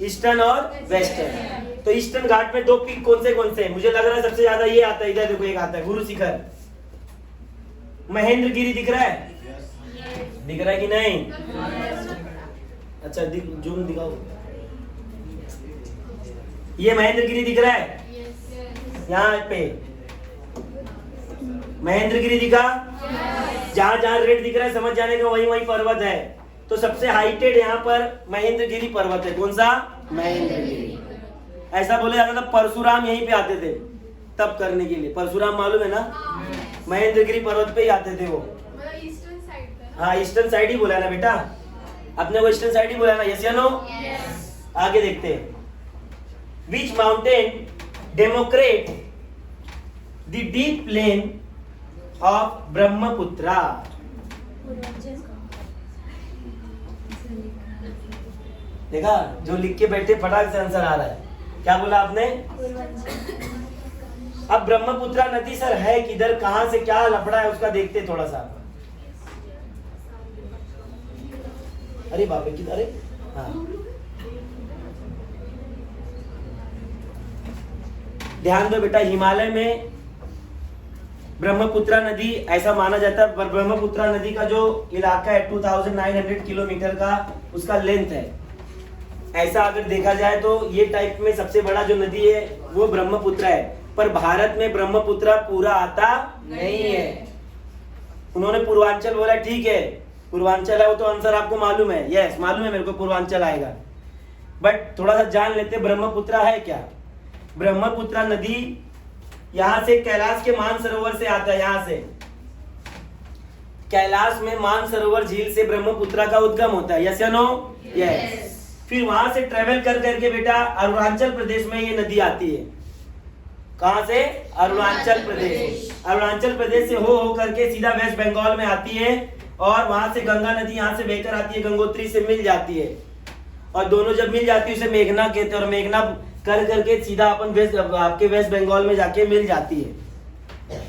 ईस्टर्न और वेस्टर्न। तो ईस्टर्न घाट में दो पिक कौन से हैं? मुझे लग रहा है सबसे ज्यादा ये आता है, इधर देखो एक आता है, गुरु शिखर, महेंद्रगिरी दिख रहा है? दिख रहा है कि नहीं? अच्छा, जूम दिखाओ, ये महेंद्रगिरी दिख रहा है यहाँ पे, महेंद्रगिरी दिखा? जहां जहां रेड दिख रहा है समझ जाने का वही वही पर्वत है। तो सबसे हाइटेड यहाँ पर महेंद्रगिरी पर्वत है। कौन सा? महेंद्रगिरी। ऐसा बोले जाता था परशुराम यहीं पे आते थे तब करने के लिए, परशुराम मालूम है ना, महेंद्रगिरी पर्वत पे ही आते थे वो। ईस्टर्न साइड पे। हाँ, ईस्टर्न साइड ही बोला ना बेटा, अपने को ईस्टर्न साइड ही बोला ना, यस या नो? आगे देखते हैं। Which mountain demarcate the deep plain of Brahmaputra? देखा, जो लिख के बैठे फटाक से आंसर आ रहा है। क्या बोला आपने? अब ब्रह्मपुत्रा नदी सर है किधर, कहां से, क्या लफड़ा है उसका देखते थोड़ा सा। अरे बाबे किधर? अरे हाँ, ध्यान दो बेटा, हिमालय में ब्रह्मपुत्रा नदी ऐसा माना जाता है, पर ब्रह्मपुत्रा नदी का जो इलाका है 2900 किलोमीटर का उसका लेंथ है। ऐसा अगर देखा जाए तो ये टाइप में सबसे बड़ा जो नदी है वो ब्रह्मपुत्रा है, पर भारत में ब्रह्मपुत्रा पूरा आता नहीं है। उन्होंने पूर्वांचल बोला, ठीक है पूर्वांचल है, वो तो आंसर आपको मालूम है, यस मालूम है मेरे को पूर्वांचल आएगा, बट थोड़ा सा जान लेते ब्रह्मपुत्रा है क्या। ब्रह्मपुत्रा नदी यहाँ से कैलाश के मानसरोवर से आता है, यहाँ से कैलाश में मानसरोवर झील से ब्रह्मपुत्रा का उद्गम होता है, यस या नो? यस। फिर वहां से ट्रेवल कर करके बेटा अरुणाचल प्रदेश में ये नदी आती है। कहां से? अरुणाचल प्रदेश। अरुणाचल प्रदेश से हो करके सीधा वेस्ट बंगाल में आती है, और वहां से गंगा नदी यहाँ से बहकर आती है, गंगोत्री से मिल जाती है, और दोनों जब मिल जाती है उसे मेघना कहते हैं, और मेघना कर करके सीधा अपन वेस्ट, आपके वेस्ट बंगाल में जाके मिल जाती है।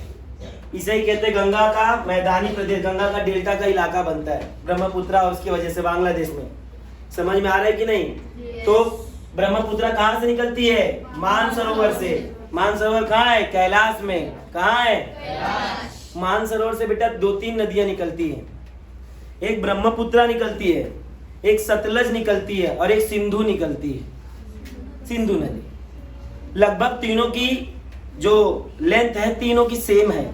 इसे ही कहते हैं गंगा का मैदानी प्रदेश, गंगा का डेल्टा का इलाका बनता है ब्रह्मपुत्रा, और उसकी वजह से बांग्लादेश में। समझ में आ रहा है कि नहीं? तो ब्रह्मपुत्रा कहाँ से निकलती है? मानसरोवर से। मानसरोवर कहाँ है? कैलाश में। कहाँ है? मानसरोवर से बेटा दो तीन नदियां निकलती हैं, एक ब्रह्मपुत्रा निकलती है, एक सतलज निकलती है, और एक सिंधु निकलती है, सिंधु नदी। लगभग तीनों की जो लेंथ है तीनों की सेम है,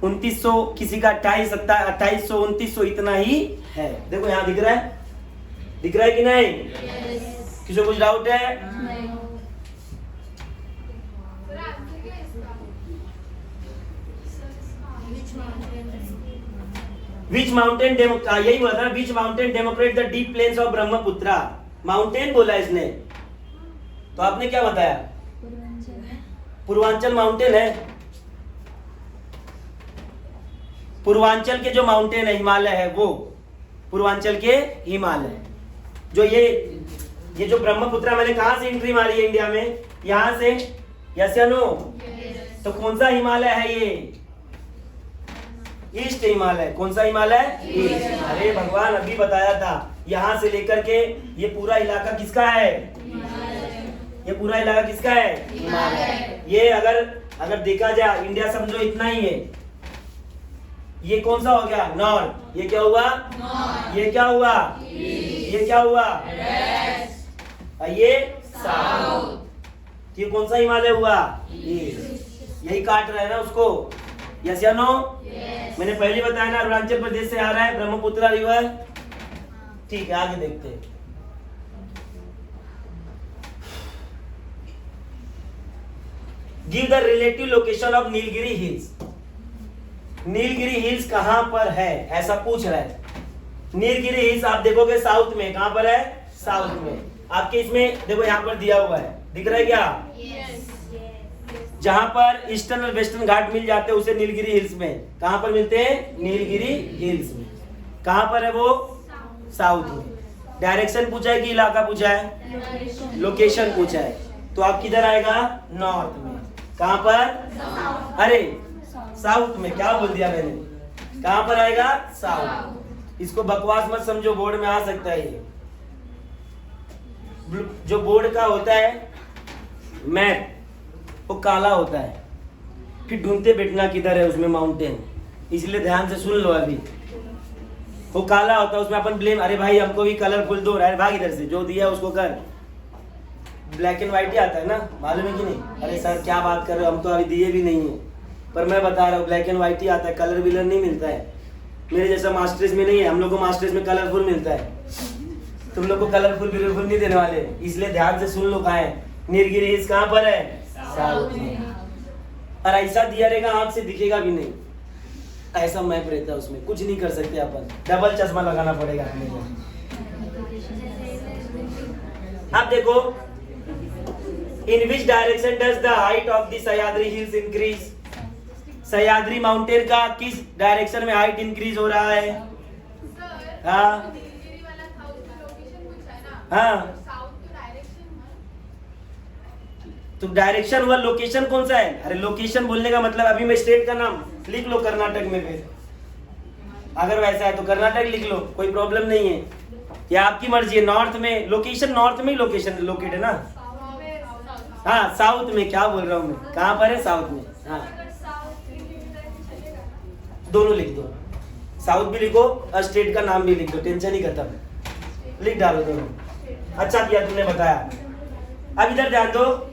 2900, किसी का 2800, 2900 इतना ही है। देखो यहाँ दिख रहा है, दिख रहा है कि नहीं? किसी को कुछ डाउट है? विच माउंटेन यही बोला था, which mountain demarcate the deep plains of Brahmaputra. Mountain बोला इसने, तो आपने क्या बताया? पूर्वांचल माउंटेन है। पूर्वांचल के जो माउंटेन है, हिमालय है, वो पूर्वांचल के हिमालय। जो ये जो ब्रह्मपुत्रा मैंने कहां से एंट्री मारी है इंडिया में? यहां से, यस या नो? तो कौन सा हिमालय है ये? ईस्ट हिमालय। कौन सा हिमालय? ईस्ट। अरे भगवान अभी बताया था, यहां से लेकर के ये पूरा इलाका किसका है? ये पूरा इलाका किसका है? हिमालय। ये अगर देखा जाए इंडिया समझो इतना ही है। ये कौन सा हो गया? नॉर्थ। ये क्या हुआ? ये क्या हुआ? ये क्या हुआ? ये साउथ। ये कौन सा हिमालय हुआ? ईस्ट। यही काट रहा है ना उसको, यस या नो? मैंने पहले बताया ना अरुणाचल प्रदेश से आ रहा है ब्रह्मपुत्र रिवर। ठीक है, आगे देखते हैं। Give the relative location of Nilgiri hills. Nilgiri hills कहां पर है ऐसा पूछ रहा है। नीलगिरी हिल्स आप देखोगे साउथ में, कहां पर है? साउथ में। आपके इसमें देखो यहाँ पर दिया हुआ है, दिख रहा है क्या? जहां पर ईस्टर्न और वेस्टर्न घाट मिल जाते हैं उसे नीलगिरी हिल्स में। कहां पर मिलते हैं? नीलगिरी हिल्स में। कहां पर है वो? साउथ में। डायरेक्शन पूछा है कि इलाका पूछा है? लोकेशन पूछा है। तो आप किधर आएगा? नॉर्थ में। कहां पर? अरे साउथ में, क्या बोल दिया मैंने? कहां पर आएगा? साउथ। इसको बकवास मत समझो, बोर्ड में आ सकता है ये। जो बोर्ड का होता है मैप वो काला होता है, फिर ढूंढते बैठना किधर है उसमें माउंटेन, इसलिए ध्यान से सुन लो। अभी वो काला होता है, उसमें अपन ब्लेम, अरे भाई हमको भी कलरफुल दो, अरे भाग इधर से, जो दिया है उसको कर। ब्लैक एंड व्हाइट ही आता है ना, मालूम है कि नहीं? अरे सर क्या बात कर रहे हो, हम तो अभी दिए भी नहीं है, पर मैं बता रहा हूँ ब्लैक एंड व्हाइट ही आता है, कलर विलर नहीं मिलता है। मेरे जैसा मास्टर्स में नहीं है, हम लोग को मास्टर्स में कलरफुल मिलता है, तुम लोग को कलरफुल बिलरफुल नहीं देने वाले, इसलिए ध्यान से सुन लो। कहाँ है नीलगिरी हिल्स? कहाँ पर है? साउथ में। और ऐसा दिया रहेगा आंख से दिखेगा भी नहीं, ऐसा मैप रहता है उसमें, कुछ नहीं कर सकते अपन, डबल चश्मा लगाना पड़ेगा अपने को। अब देखो, in which direction does the height of the Sahyadri hills increase? Sahyadri mountain का किस डायरेक्शन में हाइट इंक्रीज हो रहा है? हाँ हाँ, तो डायरेक्शन हुआ, लोकेशन कौन सा है? अरे लोकेशन बोलने का मतलब, अभी मैं स्टेट का नाम लिख लो कर्नाटक में, फिर अगर वैसा है तो कर्नाटक लिख लो, कोई प्रॉब्लम नहीं है, या आपकी मर्जी है। नॉर्थ में लोकेशन, नॉर्थ में ही लोकेशन लोकेट है ना? हाँ साउथ में, क्या बोल रहा हूँ मैं, कहाँ पर है? साउथ में। हाँ दोनों लिख दो, साउथ भी लिखो और स्टेट का नाम भी लिख दो, टेंशन ही खत्म, लिख डालो दोनों। अच्छा किया तुमने बताया। अब इधर ध्यान दो,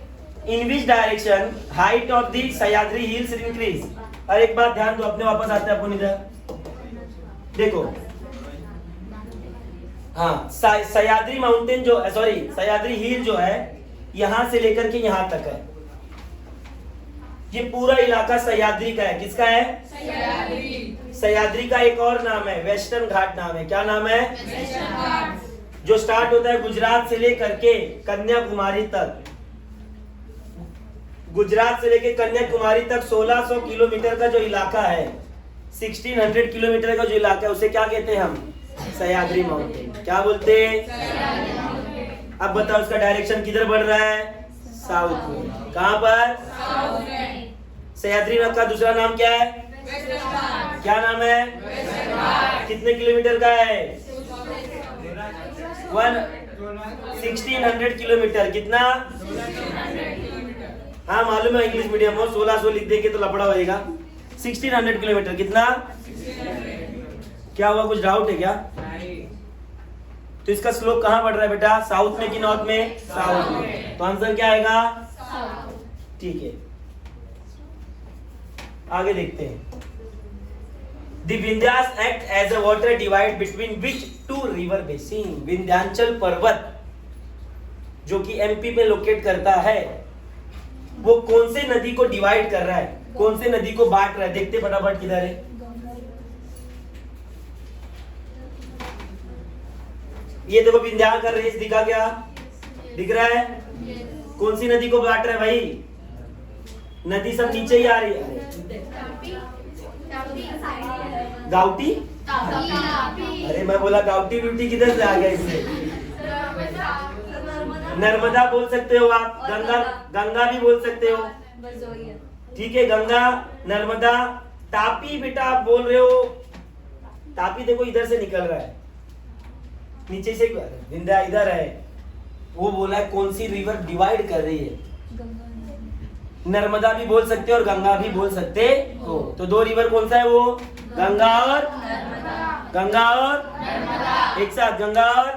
in which direction height of the Sahyadri hills increase. और एक बात ध्यान दो, अपने वापस आते हैं अपन इधर, देखो हाँ सह्याद्री माउंटेन जो, सॉरी सह्याद्री हिल जो है, यहां से लेकर के यहां तक है, ये पूरा इलाका सह्याद्री का है। किसका है? सह्याद्री। सह्याद्री का एक और नाम है वेस्टर्न घाट नाम है। क्या नाम है? वेस्टर्न घाट। जो स्टार्ट होता है गुजरात से लेकर के कन्याकुमारी तक, गुजरात से लेकर कन्याकुमारी तक 1600 किलोमीटर का जो इलाका है, 1600 किलोमीटर का जो इलाका है, उसे क्या कहते हैं हम? सह्याद्री माउंटेन। क्या बोलते हैं? अब बताओ उसका डायरेक्शन किधर बढ़ रहा है? साउथ में। कहां पर? सह्याद्री का दूसरा नाम क्या है? क्या नाम है? कितने किलोमीटर का है? 1600 किलोमीटर। कितना? हाँ मालूम है, इंग्लिश मीडियम हो, 1600 लिख देंगे तो लफड़ा होएगा। 1600 किलोमीटर। कितना? क्या हुआ, कुछ डाउट है क्या? तो इसका स्लोप कहाँ बढ़ रहा है बेटा? साउथ में कि नॉर्थ में? साउथ में। तो आंसर क्या आएगा? ठीक है, आगे देखते हैं। The Vindhyas act as a water divide between which two river basin? Vindhyachal पर्वत जो कि एमपी में लोकेट करता है, वो कौन से नदी को डिवाइड कर रहा है, कौन से नदी को बांट रहा है? देखते फटाफट किधर है। ये देखो विंध्या का रेस दिखा, क्या दिख रहा है? कौन सी नदी को बांट रहा है भाई? नदी सब नीचे ही आ रही है। गाउटी? अरे मैं बोला गाउटी ब्यूटी किधर से आ गया इसमें? नर्मदा बोल सकते हो आप, गंगा, गंगा भी बोल सकते हो, ठीक है, गंगा, नर्मदा। तापी बेटा आप बोल रहे हो, तापी देखो इधर से निकल रहा है, नीचे से विंध्या इधर है। वो बोला है कौन सी रिवर डिवाइड कर रही है? नर्मदा भी बोल सकते हो और गंगा भी बोल सकते हो। तो दो रिवर कौन सा है वो? गंगा और गंगा और एक साथ, गंगा और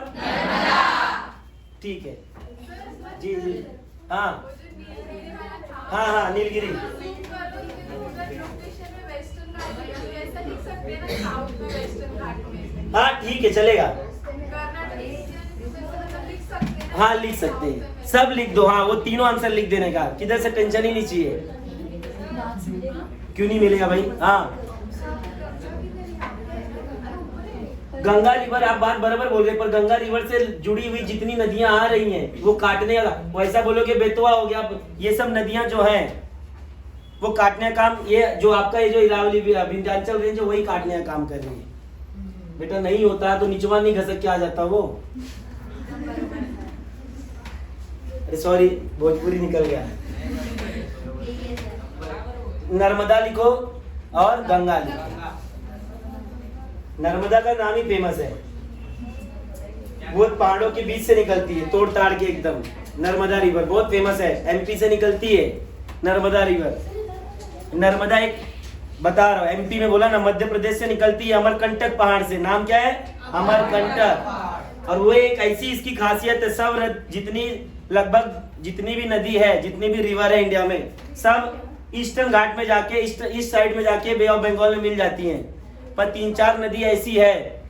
ठीक है जी जी। हाँ हाँ हाँ नीलगिरी। सकते हैं ना साउथ में वेस्टर्न घाट में हाँ ठीक है चलेगा, कर्नाटक मतलब लिख सकते हैं ना हाँ लिख सकते हैं, सब लिख दो, हाँ वो तीनों आंसर लिख देने का, किधर से टेंशन ही नहीं चाहिए। क्यों नहीं मिलेगा भाई? हाँ गंगा रिवर, आप बात बराबर बोल रहे, पर गंगा रिवर से जुड़ी हुई जितनी नदियां आ रही हैं वो काटने का, वैसा बोलोगे बेतवा हो गया, ये सब नदियां जो हैं वो काटने का काम, ये जो आपका ये जो इरावली विंध्याचल रेंज है वही काटने का काम कर रही है। बेटा नहीं होता तो निचवा नहीं घसक के आ जाता वो। अरे सॉरी भोजपुरी निकल गया। नर्मदा लिखो और गंगा लिखो। नर्मदा का नाम ही फेमस है, वो पहाड़ों के बीच से निकलती है, तोड़ ताड़ के एकदम। नर्मदा रिवर बहुत फेमस है, एमपी से निकलती है नर्मदा रिवर। नर्मदा एक बता रहा हूँ, एमपी में बोला ना, मध्य प्रदेश से निकलती है अमरकंटक पहाड़ से। नाम क्या है? अमरकंटक। और वो एक ऐसी इसकी खासियत है, सब जितनी लगभग जितनी भी नदी है, जितनी भी रिवर है इंडिया में, सब ईस्टर्न घाट में जाके ईस्ट साइड में जाके बे ऑफ बंगाल में मिल जाती हैं। पर 3-4 नदी ऐसी है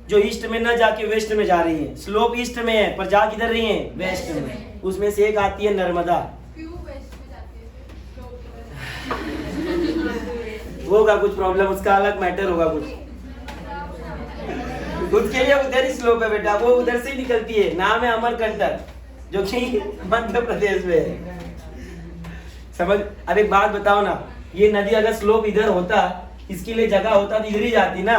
जो ईस्ट में न जाके वेस्ट में जा रही है। स्लोप ईस्ट में है पर जा किधर रही है? वेस्ट में। उसमें से एक आती है नर्मदा। क्यों वेस्ट में जाते हैं होगा कुछ प्रॉब्लम, उसका अलग मैटर होगा कुछ, उसके लिए उधर ही स्लोप है बेटा, वो उधर से ही निकलती है। नाम है अमरकंटक, जो कि मध्य प्रदेश में है। समझ? अब एक बात बताओ ना, ये नदी अगर स्लोप इधर होता, इसके लिए जगह होता तो इधर ही जाती ना।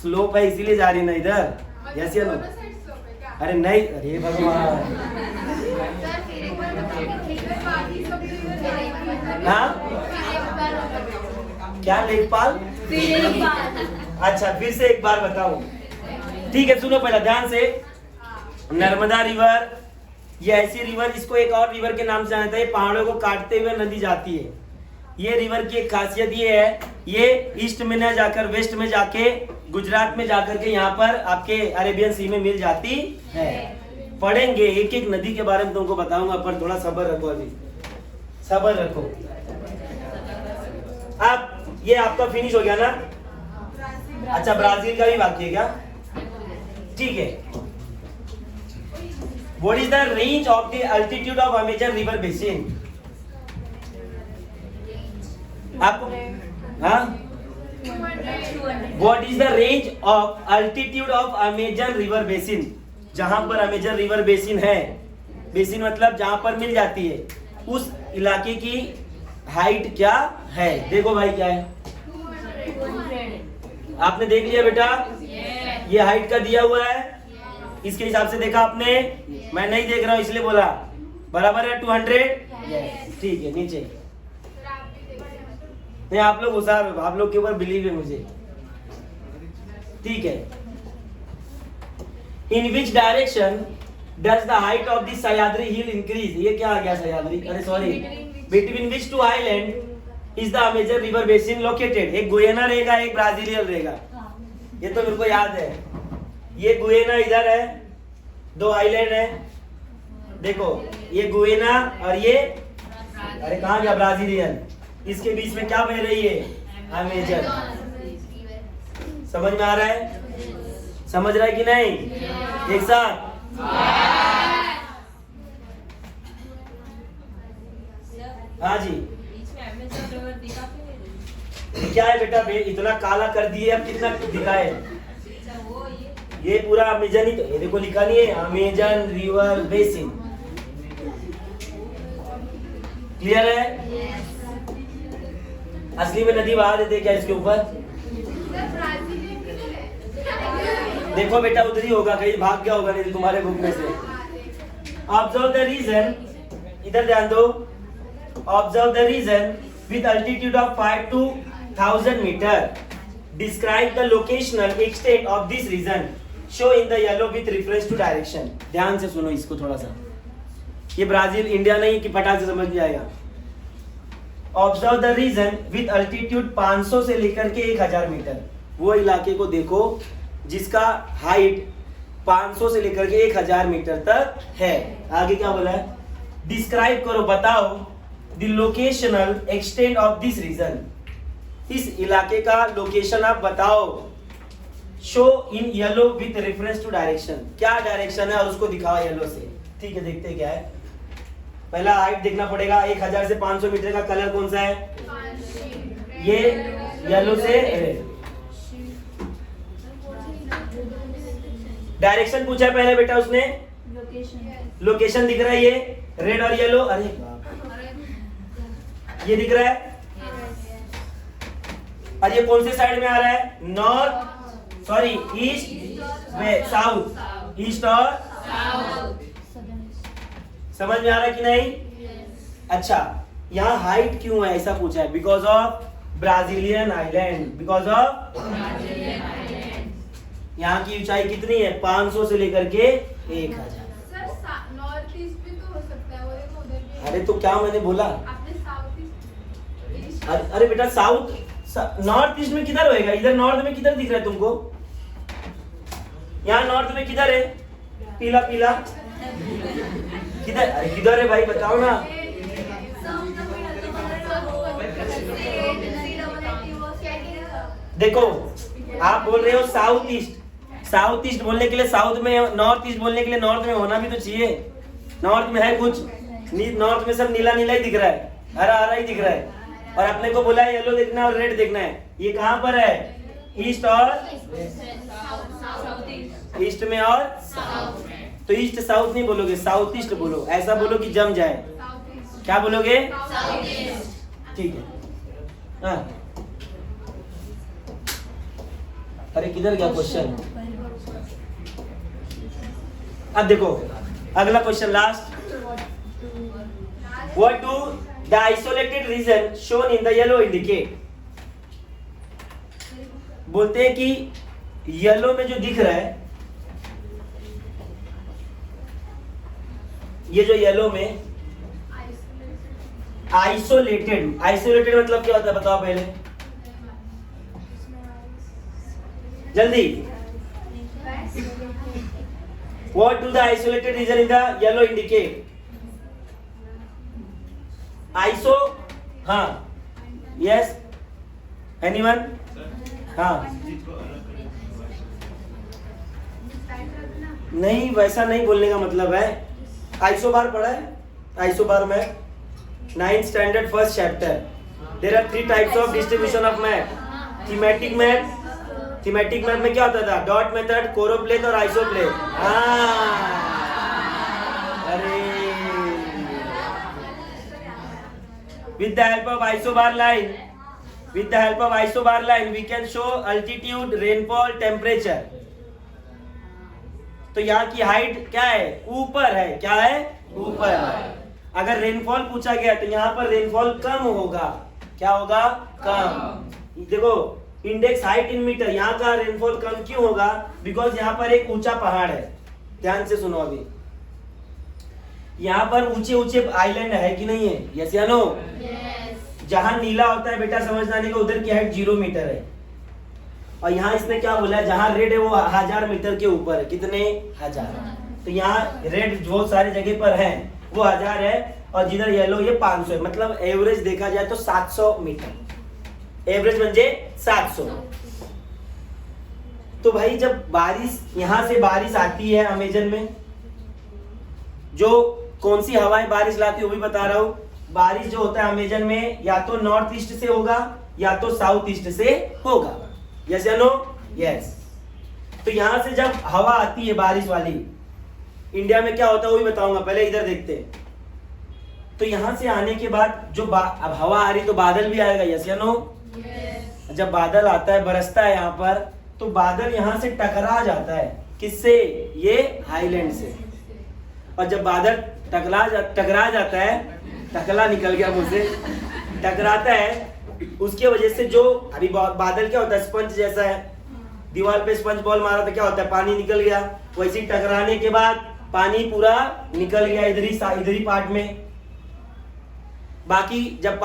स्लोप है इसीलिए जा रही ना इधर, जैसे ना। अरे नहीं, अरे भगवान, हाँ क्या लेखपाल? अच्छा फिर से एक बार बताओ, ठीक है सुनो पहले ध्यान से। नर्मदा रिवर ये ऐसी रिवर, इसको एक और रिवर के नाम से जाना जाता है, पहाड़ों को काटते हुए नदी जाती है। ये रिवर की एक खासियत ये है, ये ईस्ट में न जाकर वेस्ट में जाके गुजरात में जाकर के यहाँ पर आपके अरेबियन सी में मिल जाती है। पढ़ेंगे एक एक नदी के बारे में तुमको बताऊंगा, पर थोड़ा सब्र रखो, अभी सब्र रखो। आप ये आपका फिनिश हो गया ना? अच्छा ब्राजील का भी बाकी है क्या? ठीक है। What is the range of the altitude of Amazon river basin? आपको हाँ? What is the range of altitude of Amazon river basin? जहां पर अमेजन रिवर बेसिन है, बेसिन मतलब जहां पर मिल जाती है, उस इलाके की हाइट क्या है? देखो भाई क्या है, आपने देख लिया बेटा? ये हाइट का दिया हुआ है, इसके हिसाब से देखा आपने? मैं नहीं देख रहा हूँ इसलिए बोला। बराबर है 200? ठीक है। नीचे नहीं, आप लोग होशियार हो, आप लोग के ऊपर बिलीव है मुझे। ठीक है। In which direction does the height of the Sahyadri hill increase? ये क्या आ गया सह्याद्री? अरे sorry, between which two island is the Amazon river basin located? एक गुयाना रहेगा, एक ब्राजीलियन रहेगा, ये तो मेरे को याद है। ये गुयाना इधर है, 2 आइलैंड है, देखो ये गुयाना और ये, अरे कहाँ गया ब्राजीलियन? इसके बीच में क्या बह रही है? अमेजन। समझ में आ रहा है? समझ रहा है कि नहीं? एक साथ हाँ जी। क्या है बेटा, इतना काला कर दिए, अब कितना दिखाए? ये पूरा अमेजन ही तो, ये देखो लिखा नहीं है अमेजन रिवर बेसिन। क्लियर है? असली में नदी बहा देते क्या इसके ऊपर? देखो बेटा उधर ही होगा, कहीं भाग गया होगा नहीं तुम्हारे बुक में से। ऑब्जर्व द रीजन, इधर ध्यान दो। Observe the region with altitude of 5 to 1000 meter. Describe the locational extent of this region, show in the yellow with reference to direction. ध्यान से सुनो इसको थोड़ा सा, ये ब्राजील इंडिया नहीं कि फटाक से समझ में आएगा। Observe the region with altitude 500 से लेकर के 1000 मीटर। वो इलाके को देखो जिसका हाइट 500 से लेकर के 1000 मीटर तक है। आगे क्या बोला है? डिस्क्राइब करो, बताओ the locational extent of this region. इस इलाके का लोकेशन आप बताओ। Show in yellow with reference to direction, क्या डायरेक्शन है और उसको दिखाओ येलो से। ठीक है, देखते हैं क्या है। पहला हाइट देखना पड़ेगा, 1000 से 500 मीटर का कलर कौन सा है? ये येलो से रेड। डायरेक्शन पूछा है पहले बेटा उसने, लोकेशन दिख रहा है ये रेड और येलो। अरे ये दिख रहा है, और ये कौन से साइड में आ रहा है? North, sorry east, west, south, east और समझ में आ रहा है कि नहीं? अच्छा, यहाँ हाइट क्यों है ऐसा पूछा है? Because of Brazilian island, because of यहाँ की ऊंचाई कितनी है? 500 से लेकर के 1000। सर नॉर्थ ईस्ट भी तो हो सकता है, वो देखो उधर भी। अरे तो क्या मैंने बोला? आपने साउथ ईस्ट। अरे बेटा साउथ, नॉर्थ ईस्ट में किधर होएगा? इधर नॉर्थ में किधर दिख रहा है तुमको? यहाँ नॉर्थ में किधर है? पीला पीला किधर? अरे किधर है भाई बताओ ना। देखो आप बोल रहे हो साउथ ईस्ट, साउथ ईस्ट बोलने के लिए साउथ में, नॉर्थ ईस्ट बोलने के लिए नॉर्थ में होना भी तो चाहिए। नॉर्थ में है कुछ? नॉर्थ में सब नीला नीला ही दिख रहा है, हरा हरा ही दिख रहा है, और अपने को बोला है येलो देखना और रेड देखना है। ये कहाँ पर है? ईस्ट और ईस्ट में और तो ईस्ट साउथ नहीं बोलोगे, साउथ ईस्ट बोलो। ऐसा बोलो कि जम जाए। क्या बोलोगे? ठीक है। हाँ, अरे किधर गया क्वेश्चन? अब देखो अगला question, last. What do the isolated region shown in the yellow indicate? बोलते हैं कि येलो में जो दिख रहा है, ये जो येलो में आइसोलेटेड, आइसोलेटेड मतलब क्या होता है बताओ पहले जल्दी। What do the isolated region in the yellow indicate? Iso, हाँ, yes, anyone? हाँ, नहीं वैसा नहीं बोलने का मतलब है। आइसोबार पढ़ा है? आइसोबार में 9th standard first chapter, there are 3 types of distribution of map. Thematic map, thematic map में क्या होता था? डॉट मेथड, कोरोप्लेथ और आइसोप्लेथ। अरे with the help of isobar line, with the help of isobar line we can show altitude, rainfall, temperature। तो यहाँ की height क्या है? ऊपर है। क्या है? ऊपर है। अगर रेनफॉल पूछा गया तो यहाँ पर रेनफॉल कम होगा। क्या होगा? कम। देखो इंडेक्स हाइट इन मीटर, यहाँ का रेनफॉल कम क्यों होगा? बिकॉज यहाँ पर एक ऊंचा पहाड़ है। ध्यान से सुनो, अभी यहाँ पर ऊंचे ऊंचे आइलैंड है कि नहीं है? यस या नो? जहां नीला होता है बेटा समझना नहीं का, उधर की हाइट 0 मीटर है। और यहाँ इसने क्या बोला है? जहां रेड है वो 1000 मीटर के ऊपर है। कितने? 1000। तो यहाँ रेड जो सारे जगह पर है वो 1000 है, और जिधर येलो ये 500 है। मतलब एवरेज देखा जाए तो 700 मीटर, एवरेज म्हणजे 700। तो भाई जब बारिश, यहाँ से बारिश आती है अमेजन में, जो कौन सी हवाएं बारिश लाती है वो भी बता रहा हूँ। बारिश जो होता है अमेजन में या तो नॉर्थ ईस्ट से होगा या तो साउथ ईस्ट से होगा। यस या नो? यस। तो यहाँ से जब हवा आती है बारिश वाली, इंडिया में क्या होता है वो भी बताऊंगा, पहले इधर देखते हैं। तो यहाँ से आने के बाद जो अब हवा आ रही तो बादल भी आएगा। यस या नो? जब बादल आता है, बरसता है यहाँ पर, तो बादल यहाँ से टकरा जाता है। किससे? ये आइलैंड से। और जब बादल टकरा जाता है, टकला निकल गया मुझसे, टकराता है, उसके वजह से जो अभी बादल क्या होता है? स्पंज जैसा है। दीवार पे स्पंज बॉल मारा तो क्या होता है? पानी निकल गया। वैसे टकराने के बाद पानी पूरा निकल गया इधरी पार्ट में। बाकी जब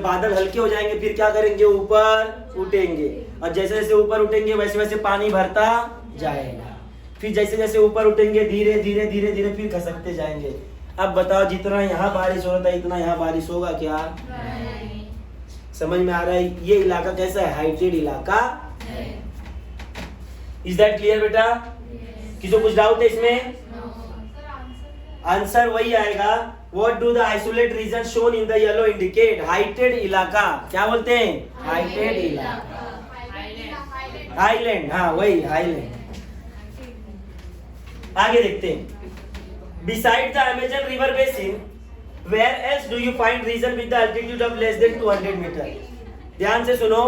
बादल हल्के हो जाएंगे फिर क्या करेंगे? ऊपर उठेंगे, और जैसे जैसे ऊपर उठेंगे वैसे वैसे पानी भरता जाएगा। फिर जैसे जैसे ऊपर उठेंगे धीरे धीरे धीरे धीरे फिर खसकते जाएंगे। अब बताओ जितना यहाँ बारिश हो रहा था इतना यहाँ बारिश होगा क्या? समझ में आ रहा है? ये इलाका कैसा है? हाइटेड इलाका। इज दैट क्लियर बेटा? किसी को कुछ डाउट है इसमें? आंसर वही आएगा। What do the isolate region shown in the yellow indicate? Heighted इलाका। क्या बोलते हैं? हाइटेड इलाका। हाईलैंड, हाँ वही हाईलैंड। आगे देखते हैं। Beside the Amazon river basin, where else do you find region with the altitude of less than 200 meter? ध्यान से सुनो,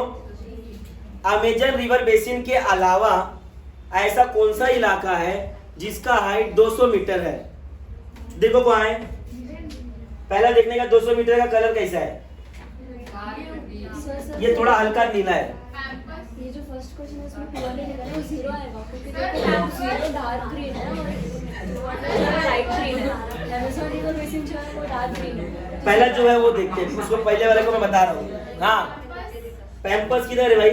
अमेजन रिवर बेसिन के अलावा ऐसा कौन सा इलाका है जिसका हाइट 200 मीटर है? देखो कहाँ है? पहला देखने का 200 मीटर का कलर कैसा है? ये थोड़ा हल्का नीला है। ये जो फर्स्ट क्वेश्चन है उसमें पूरा नहीं लिखा है, वो जीरो आएगा क्योंकि देखो जीरो डार्क ग्रीन है और लाइट ग्रीन है। अमेज़न रिवर बेसिन जो है वो डार्क ग्रीन है। पहला जो है वो देखते हैं, उसको पहले वाले को मैं बता रहा हूँ। हाँ, पैम्पर्स किधर है भाई?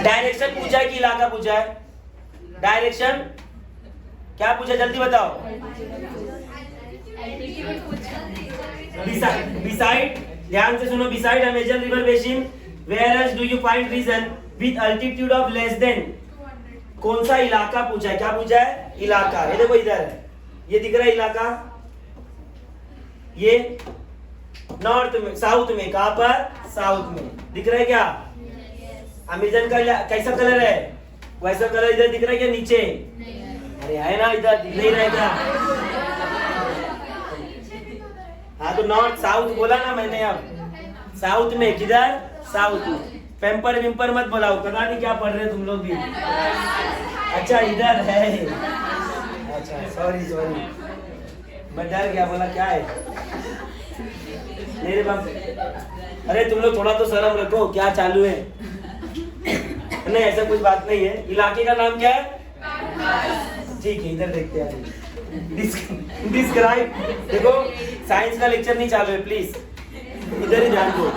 डायरेक्शन पूछा है कि इलाका पूछा है? डायरेक्शन क्या पूछा, जल्दी बताओ। बिसाइड, ध्यान से सुनो, beside Amazon river basin where else do you find region with altitude of less than, कौन सा इलाका पूछा है? क्या पूछा है? इलाका। ये देखो इधर है, ये दिख रहा है इलाका, ये नॉर्थ में, साउथ में। कहां पर? साउथ में। दिख रहा है क्या? अमेजन का कैसा कलर है? वैसा कलर इधर दिख रहा है क्या? नीचे? अरे है ना, इधर दिख नहीं रहा है क्या? हाँ तो नॉर्थ साउथ बोला ना मैंने। अब साउथ में किधर? साउथ में। पेम्पर विम्पर मत बोलाओ, पता नहीं क्या पढ़ रहे तुम लोग भी। अच्छा इधर है, अच्छा सॉरी सॉरी, मैं डर गया, बोला क्या है मेरे बाप। अरे तुम लोग थोड़ा तो शर्म रखो, क्या चालू है? नहीं ऐसा कुछ बात नहीं है। इलाके का नाम क्या है? ठीक है, इधर देखते हैं। डिस्क्राइब, देखो साइंस का लेक्चर नहीं चालू है, प्लीज इधर ही ध्यान दो।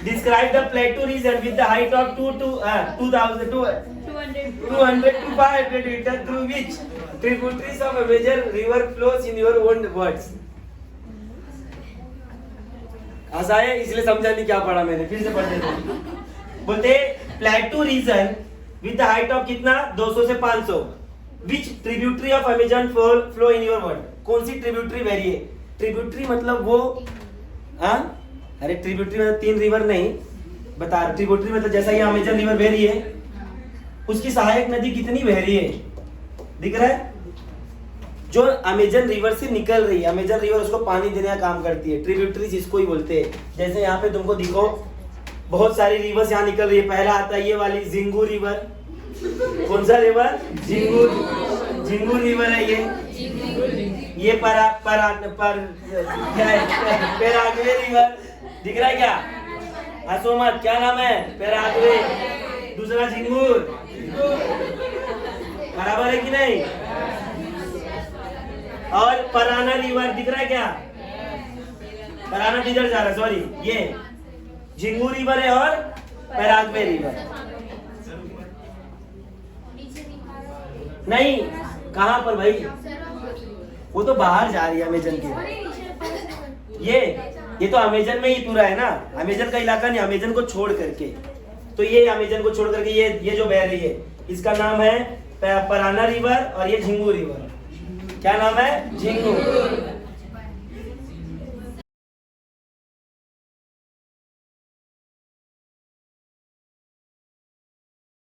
Describe the plateau region with the height of 200 to 500 metre through which tributaries of a major river flows in your own words. हंसा है इसलिए समझा नहीं क्या पढ़ा मैंने, फिर से पढ़ देते हैं। बोलते plateau region with the height of कितना? 200 से 500। Which tributary of Amazon flow in your word, कौन सी ट्रिब्यूटरी वैरी है? ट्रिब्यूटरी मतलब वो, हाँ अरे ट्रिब्यूटरी मतलब 3 रिवर नहीं बता रहा। ट्रिब्यूटरी मतलब जैसा ये अमेजन रिवर बह रही है, उसकी सहायक नदी कितनी बह रही है? दिख रहा है? जो अमेजन रिवर से निकल रही है, अमेजन रिवर उसको पानी देने का काम करती है। ट्रिब्यूटरीज इसको ही बोलते हैं। जैसे यहाँ पे तुमको दिखो बहुत सारी रिवर्स यहाँ निकल रही है। पहला आता है ये वाली जिंगू रिवर। कौन सा रिवर? जिंगू रिवर है ये पेराग्वे रिवर। दिख रहा है क्या? हंसो मत, क्या नाम है? पेराग्वे। दूसरा झिंगूर, बराबर है कि नहीं? और पराना रिवर दिख रहा है क्या? पराना किधर जा रहा है? सॉरी, ये झिंगू रिवर है और पेराग्वे रिवर। नहीं, कहां पर भाई? वो तो बाहर जा रही है अमेजन के। ये तो अमेजन में ही पूरा है ना, अमेजन का इलाका नहीं, अमेजन को छोड़ करके। तो ये अमेजन को छोड़ करके ये जो बह रही है, इसका नाम है पराना रिवर और ये झिंगू रिवर। क्या नाम है? झिंगू।